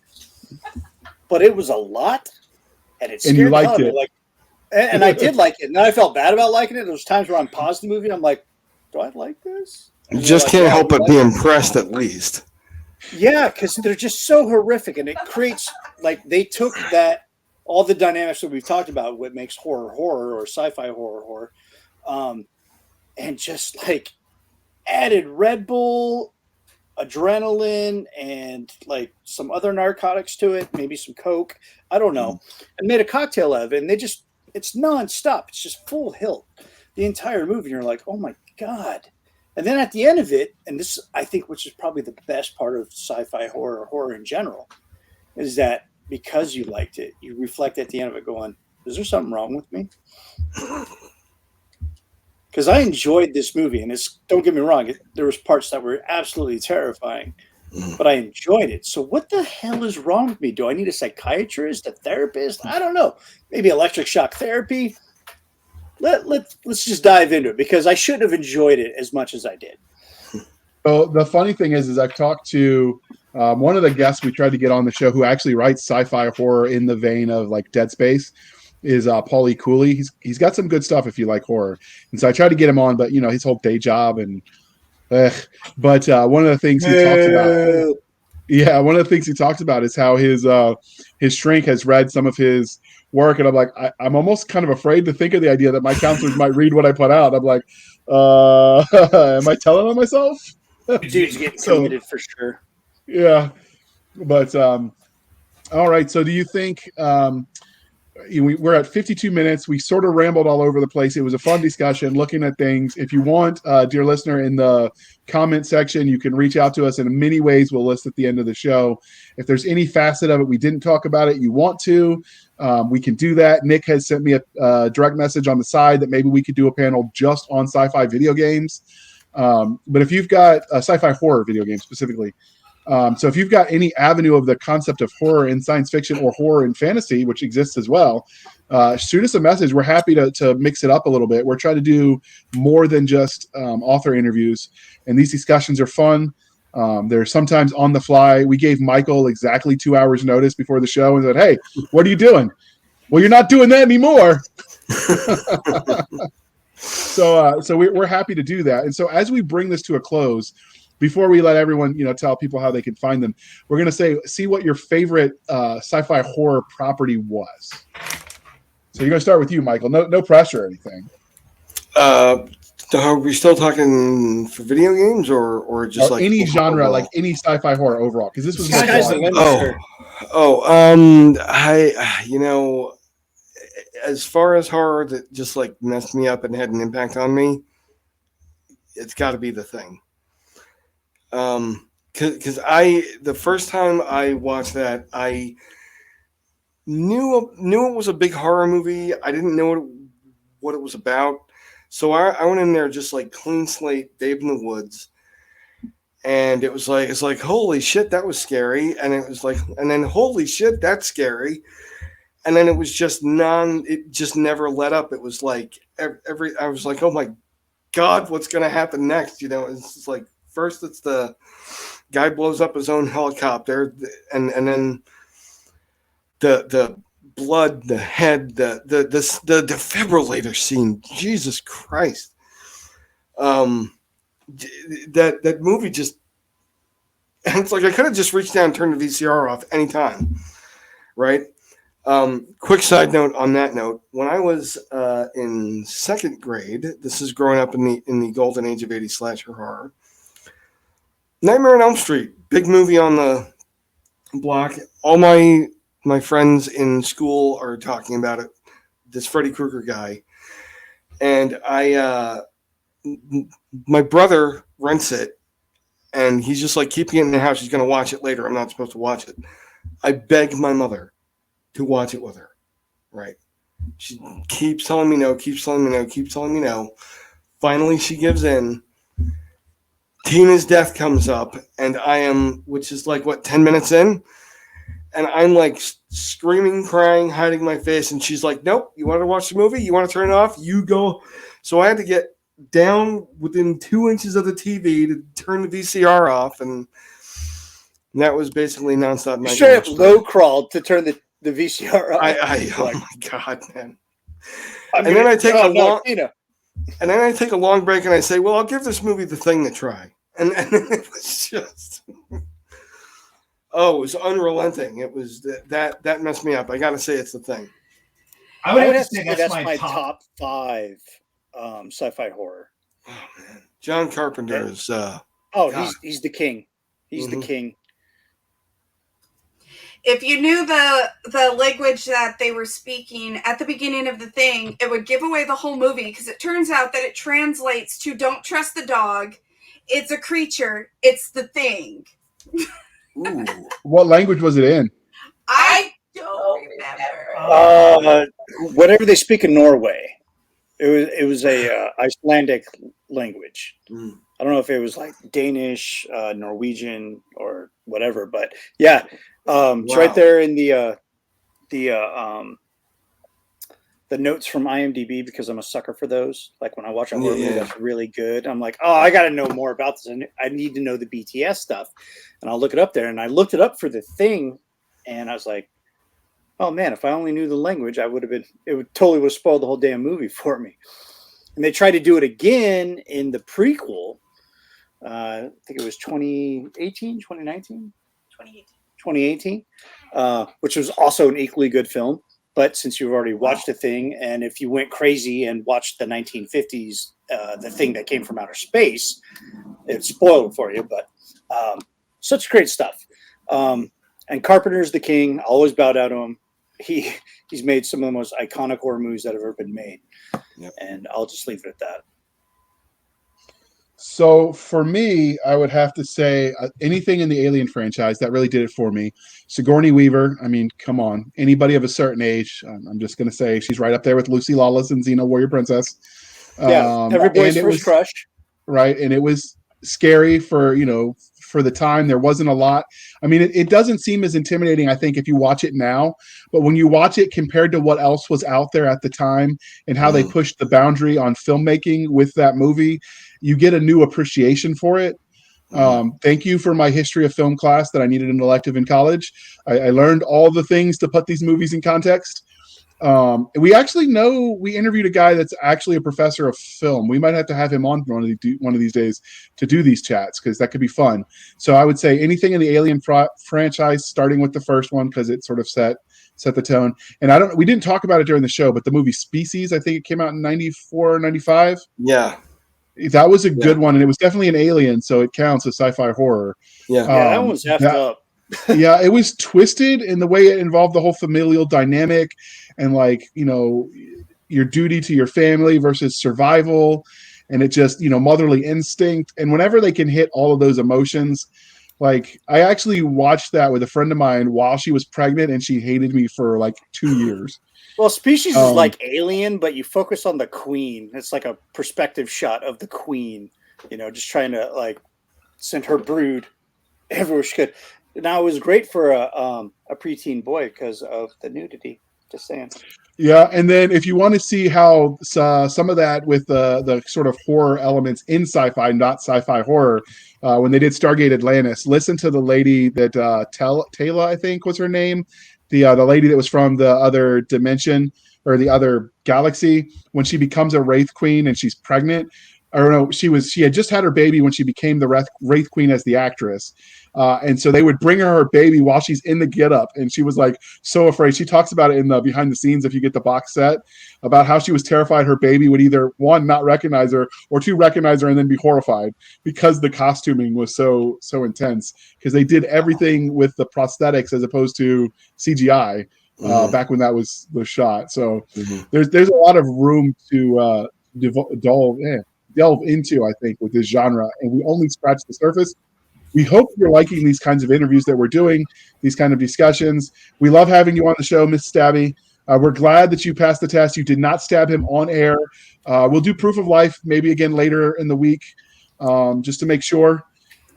but it was a lot. And it scared you liked me. it. Like, and I did like it. And I felt bad about liking it. There was times where I'm pausing the movie and I'm like, do I like this? You just can't help but be impressed at least. Yeah, because they're just so horrific. And it creates, like, they took that, all the dynamics that we've talked about, what makes horror or sci-fi horror, and just, like, added Red Bull, adrenaline, and like some other narcotics to it, maybe some coke, I don't know, and made a cocktail out of it. And it's nonstop. It's just full hilt the entire movie. You're like, oh my God. And then at the end of it, and this I think, which is probably the best part of sci-fi horror in general, is that because you liked it, you reflect at the end of it going, is there something wrong with me? Because I enjoyed this movie, and don't get me wrong, there was parts that were absolutely terrifying, but I enjoyed it. So what the hell is wrong with me? Do I need a psychiatrist, a therapist? I don't know. Maybe electric shock therapy? Let's just dive into it, because I shouldn't have enjoyed it as much as I did. So the funny thing is I've talked to one of the guests we tried to get on the show who actually writes sci-fi horror in the vein of like Dead Space. Is Paulie Cooley. He's got some good stuff if you like horror. And so I tried to get him on, but his whole day job and but one of the things he talks about one of the things he talks about is how his shrink has read some of his work, and I'm like, I'm almost kind of afraid to think of the idea that my counselors might read what I put out. I'm like, am I telling on myself? Dude's getting committed for sure. Yeah. But all right, so do you think we're at 52 minutes. We sort of rambled all over the place. It was a fun discussion looking at things. If you want, dear listener, in the comment section, you can reach out to us in many ways. We'll list at the end of the show. If there's any facet of it we didn't talk about it, you want to, we can do that. Nick has sent me a direct message on the side that maybe we could do a panel just on sci-fi video games. But if you've got sci-fi horror video games specifically, so if you've got any avenue of the concept of horror in science fiction or horror in fantasy, which exists as well, shoot us a message. We're happy to mix it up a little bit. We're trying to do more than just author interviews, and these discussions are fun. They're sometimes on the fly. We gave Michael exactly 2 hours notice before the show and said, hey, what are you doing? Well, you're not doing that anymore. So we're happy to do that. And so as we bring this to a close, before we let everyone, tell people how they can find them, we're going to see what your favorite sci-fi horror property was. So you're going to start with you, Michael. No pressure or anything. Are we still talking for video games or just like any genre, overall? like any sci-fi horror overall? Because this was as far as horror that just like messed me up and had an impact on me, it's got to be The Thing. Because the first time I watched that, I knew it was a big horror movie. I didn't know what it was about. So I went in there just like clean slate, Babe in the Woods. And it's like, holy shit, that was scary. And it was like, and then holy shit, that's scary. And then it was just it just never let up. It was like I was like, oh my God, what's going to happen next? You know, it's just like, first it's the guy blows up his own helicopter, and then the blood, the head, the defibrillator scene. Jesus Christ. That movie just, it's like I could have just reached down and turned the VCR off anytime, right? Quick side note on that note: when I was in second grade, this is growing up in the golden age of 80s slasher horror. Nightmare on Elm Street, big movie on the block. All my friends in school are talking about it. This Freddy Krueger guy, and my brother rents it, and he's just like keeping it in the house. He's going to watch it later. I'm not supposed to watch it. I beg my mother to watch it with her, right? She keeps telling me no, keeps telling me no, keeps telling me no. Finally, she gives in. Tina's death comes up, and I am, which is like, 10 minutes in? And I'm like screaming, crying, hiding my face. And she's like, nope, you want to watch the movie? You want to turn it off? You go. So I had to get down within 2 inches of the TV to turn the VCR off. And that was basically nonstop. You straight up low crawled to turn the VCR off. Oh my God, man. And then I take a long break and I say, well, I'll give this movie the thing to try. And it was just, it was unrelenting. It was that messed me up. I got to say it's the thing. I would have to say that's my top 5 sci-fi horror. Oh, man. John Carpenter is... he's the king. He's the king. If you knew the language that they were speaking at the beginning of the thing, it would give away the whole movie, because it turns out that it translates to "Don't trust the dog. It's a creature. It's the thing." Ooh. What language was it in? I don't remember. Whatever they speak in Norway. It was a Icelandic language. I don't know if it was like Danish, Norwegian, or whatever, but yeah. It's right there in the notes from IMDb, because I'm a sucker for those. Like when I watch a horror movie that's really good, I'm like, oh, I got to know more about this. I need to know the BTS stuff, and I'll look it up there. And I looked it up for the thing, and I was like, oh man, if I only knew the language, it would totally have spoiled the whole damn movie for me. And they tried to do it again in the prequel. I think it was 2018, 2019, 2018, which was also an equally good film. But since you've already watched the thing, and if you went crazy and watched the 1950s, the thing that came from outer space, it spoiled it for you. But such great stuff. And Carpenter's the king. I always bow down to him. He's made some of the most iconic horror movies that have ever been made. Yep. And I'll just leave it at that. So for me, I would have to say anything in the Alien franchise that really did it for me. Sigourney Weaver. I mean, come on. Anybody of a certain age, I'm just going to say she's right up there with Lucy Lawless and Xena Warrior Princess. Yeah, every boy's first crush. Right, and it was scary for the time. There wasn't a lot. I mean, it doesn't seem as intimidating, I think, if you watch it now. But when you watch it compared to what else was out there at the time and how they pushed the boundary on filmmaking with that movie, you get a new appreciation for it. Thank you for my history of film class that I needed an elective in college. I learned all the things to put these movies in context. We interviewed a guy that's actually a professor of film. We might have to have him on one of these days to do these chats, because that could be fun. So I would say anything in the Alien franchise, starting with the first one, because it sort of set the tone. And we didn't talk about it during the show, but the movie Species, I think it came out in 94 or 95. Yeah. That was a good one, and it was definitely an alien, so it counts as sci-fi horror. Yeah, that one's effed up. Yeah, it was twisted in the way it involved the whole familial dynamic and your duty to your family versus survival, and it just motherly instinct. And whenever they can hit all of those emotions, Like, I actually watched that with a friend of mine while she was pregnant, and she hated me for like 2 years. Well, Species is like Alien, but you focus on the queen. It's like a perspective shot of the queen, just trying to like send her brood everywhere she could. Now, it was great for a preteen boy because of the nudity. Just saying. Yeah, and then if you want to see how some of that with the sort of horror elements in sci-fi, not sci-fi horror, when they did Stargate Atlantis, listen to the lady that Taylor, I think was her name, the lady that was from the other dimension or the other galaxy, when she becomes a Wraith Queen and she's pregnant. I don't know. She had just had her baby when she became the Wraith Queen as the actress, and so they would bring her baby while she's in the getup, and she was like so afraid. She talks about it in the behind the scenes if you get the box set, about how she was terrified her baby would either one not recognize her or two recognize her and then be horrified because the costuming was so intense, because they did everything with the prosthetics as opposed to CGI back when that was shot. So there's a lot of room to delve into, I think, with this genre, and we only scratch the surface. We hope you're liking these kinds of interviews that we're doing, these kind of discussions. We love having you on the show, Miss Stabby. We're glad that you passed the test. You did not stab him on air. We'll do proof of life maybe again later in the week, just to make sure.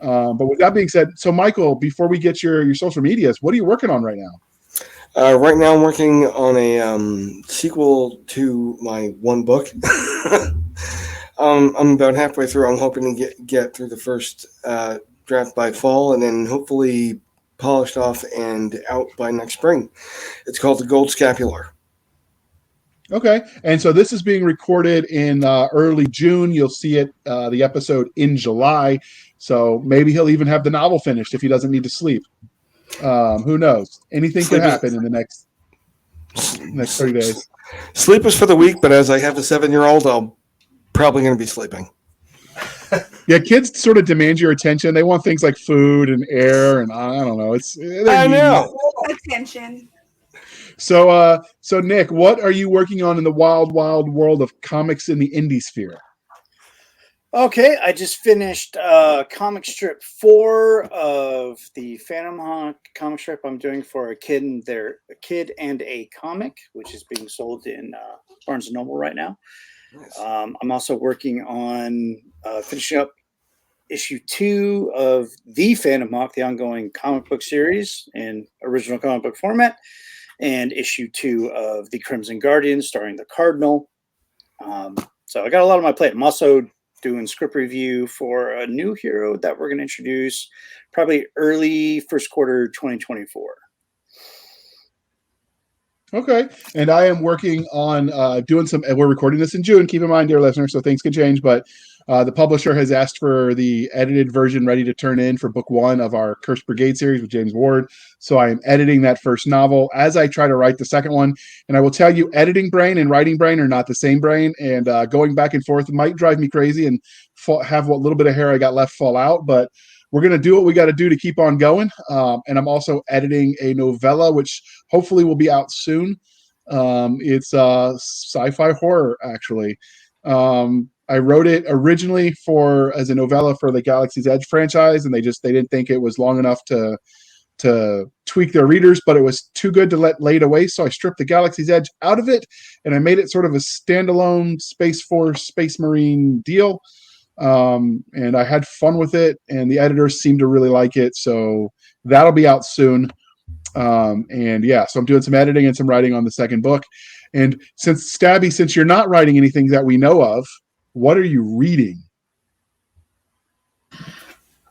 But with that being said, so Michael, before we get your social medias, what are you working on right now? Right now, I'm working on a sequel to my one book. I'm about halfway through. I'm hoping to get through the first draft by fall, and then hopefully polished off and out by next spring. It's called The Gold Scapular. Okay, and so this is being recorded in early June. You'll see it, the episode, in July. So maybe he'll even have the novel finished if he doesn't need to sleep. Who knows? Anything could happen in the next 30 days. Sleep is for the weak, but as I have a 7-year-old, I'm probably going to be sleeping. Yeah, kids sort of demand your attention. They want things like food and air, and I don't know. I know. Attention. So Nick, what are you working on in the wild, wild world of comics in the indie sphere? Okay, I just finished comic strip 4 of the Phantom Hawk comic strip I'm doing for a kid and a comic, which is being sold in Barnes & Noble right now. Nice. I'm also working on finishing up issue 2 of the Phantom Hawk, the ongoing comic book series in original comic book format, and issue 2 of the Crimson Guardian starring the Cardinal. So I got a lot on my plate. I'm also doing script review for a new hero that we're going to introduce probably early first quarter 2024. Okay. And I am working on doing we're recording this in June. Keep in mind, dear listeners, so things can change, but the publisher has asked for the edited version ready to turn in for book 1 of our Cursed Brigade series with James Ward. So I am editing that first novel as I try to write the second one. And I will tell you, editing brain and writing brain are not the same brain. And going back and forth might drive me crazy and have what little bit of hair I got left fall out. But we're going to do what we got to do to keep on going. And I'm also editing a novella, which hopefully will be out soon. It's sci-fi horror, actually. I wrote it originally as a novella for the Galaxy's Edge franchise, and they didn't think it was long enough to tweak their readers, but it was too good to let laid away. So I stripped the Galaxy's Edge out of it, and I made it sort of a standalone Space Force, Space Marine deal. And I had fun with it, and the editors seem to really like it. So that'll be out soon. And yeah, so I'm doing some editing and some writing on the second book. And since you're not writing anything that we know of, what are you reading?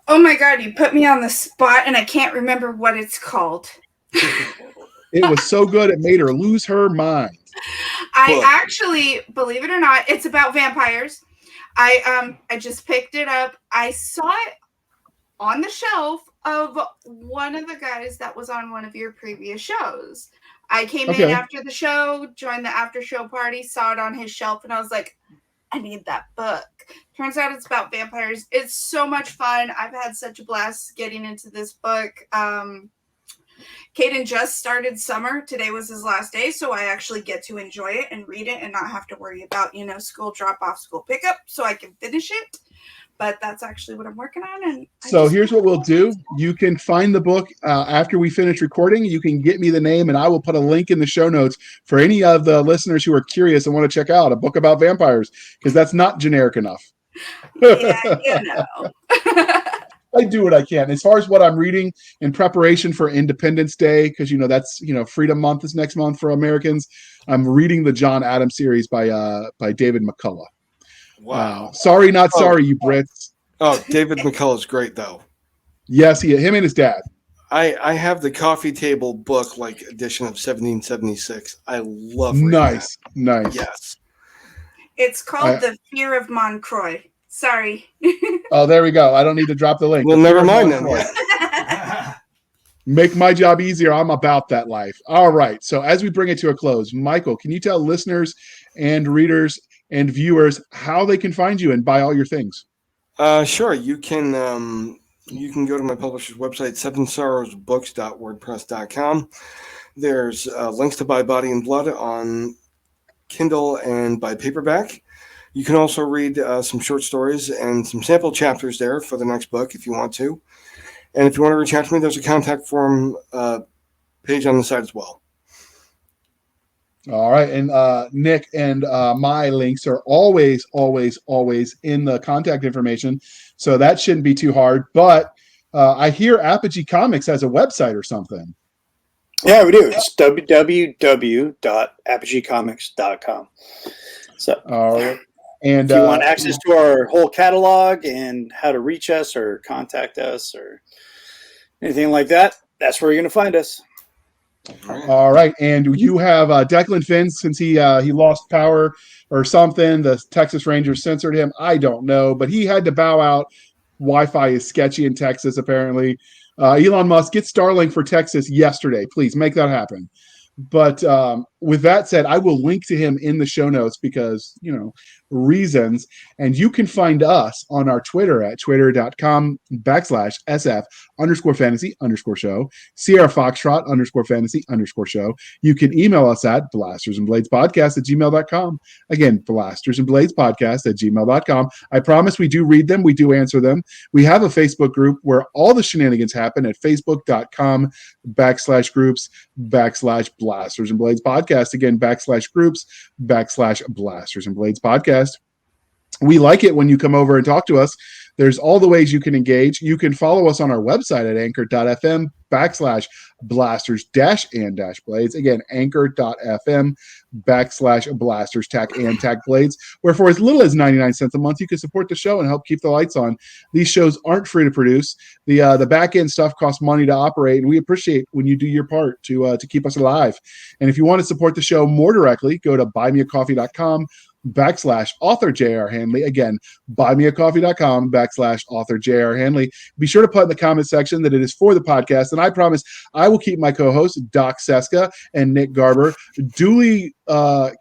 Oh my God, you put me on the spot and I can't remember what it's called. It was so good, it made her lose her mind. I actually, believe it or not, it's about vampires. I just picked it up. I saw it on the shelf of one of the guys that was on one of your previous shows. I came in after the show, joined the after show party, saw it on his shelf, and I was like, I need that book. Turns out it's about vampires. It's so much fun. I've had such a blast getting into this book. Caden just started summer. Today was his last day, so I actually get to enjoy it and read it and not have to worry about, school drop-off, school pickup, so I can finish it. but that's actually what I'm working on. And so here's what we'll do. You can find the book after we finish recording. You can get me the name, and I will put a link in the show notes for any of the listeners who are curious and want to check out a book about vampires, because that's not generic enough. Yeah, you know. I do what I can. As far as what I'm reading in preparation for Independence Day, because that's Freedom Month is next month for Americans. I'm reading the John Adams series by David McCullough. Wow. Sorry, not sorry, you Brits. Oh, David McCullough's great though. Yes, him and his dad. I have the coffee table book edition of 1776. I love reading Nice. Yes. It's called The Fear of Montcroy. Sorry. Oh, there we go. I don't need to drop the link. Well, never mind then. Make my job easier. I'm about that life. All right. So as we bring it to a close, Michael, can you tell listeners and readers and viewers how they can find you and buy all your things? Sure. You can go to my publisher's website, sevensorrowsbooks.wordpress.com. There's links to buy Body and Blood on Kindle and by paperback. You can also read some short stories and some sample chapters there for the next book if you want to. And if you want to reach out to me, there's a contact form page on the site as well. All right. And Nick and my links are always in the contact information. So that shouldn't be too hard. But I hear Apogee Comics has a website or something. Yeah, we do. It's www.apogeecomics.com. So, all right. And if you want access to our whole catalog and how to reach us or contact us or anything like that, that's where you're going to find us. All right. And you have Declan Finn, since he lost power or something. The Texas Rangers censored him. I don't know, but he had to bow out. Wi-Fi is sketchy in Texas, apparently. Elon Musk, get Starlink for Texas yesterday. Please make that happen. But with that said, I will link to him in the show notes because, reasons. And you can find us on our Twitter at twitter.com/SF_fantasy_show, Sierra Foxtrot _fantasy_show. You can email us at blastersandbladespodcast@gmail.com. Again, blastersandbladespodcast@gmail.com. I promise we do read them. We do answer them. We have a Facebook group where all the shenanigans happen at facebook.com/groups/Blasters and Blades Podcast. Again, /groups/Blasters and Blades Podcast. We like it when you come over and talk to us. There's all the ways you can engage. You can follow us on our website at anchor.fm/blasters-and-blades. Again, anchor.fm/blasters-and-blades, where for as little as 99 cents a month, you can support the show and help keep the lights on. These shows aren't free to produce. The back end stuff costs money to operate, and we appreciate when you do your part to keep us alive. And if you want to support the show more directly, go to buymeacoffee.com/author J.R. Handley. Again, buymeacoffee.com/author J.R. Handley. Be sure to put in the comment section that it is for the podcast, and I promise I will keep my co-hosts, Doc Cisca and Nick Garber, duly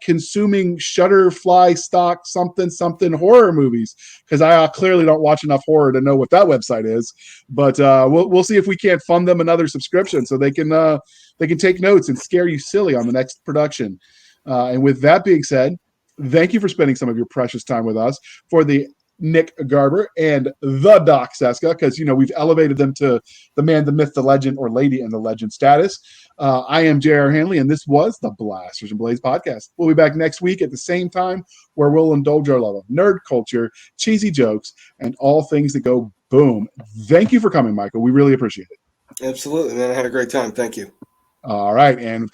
consuming Shutterfly stock something horror movies, because I clearly don't watch enough horror to know what that website is. But we'll see if we can't fund them another subscription so they can take notes and scare you silly on the next production. And with that being said, thank you for spending some of your precious time with us. For the Nick Garber and the Doc Cisca, because we've elevated them to the man, the myth, the legend, or lady in the legend status. I am J.R. Handley, and this was the Blasters and Blades podcast. We'll be back next week at the same time, where we'll indulge our love of nerd culture, cheesy jokes, and all things that go boom. Thank you for coming, Michael. We really appreciate it. Absolutely, man. I had a great time. Thank you. All right, and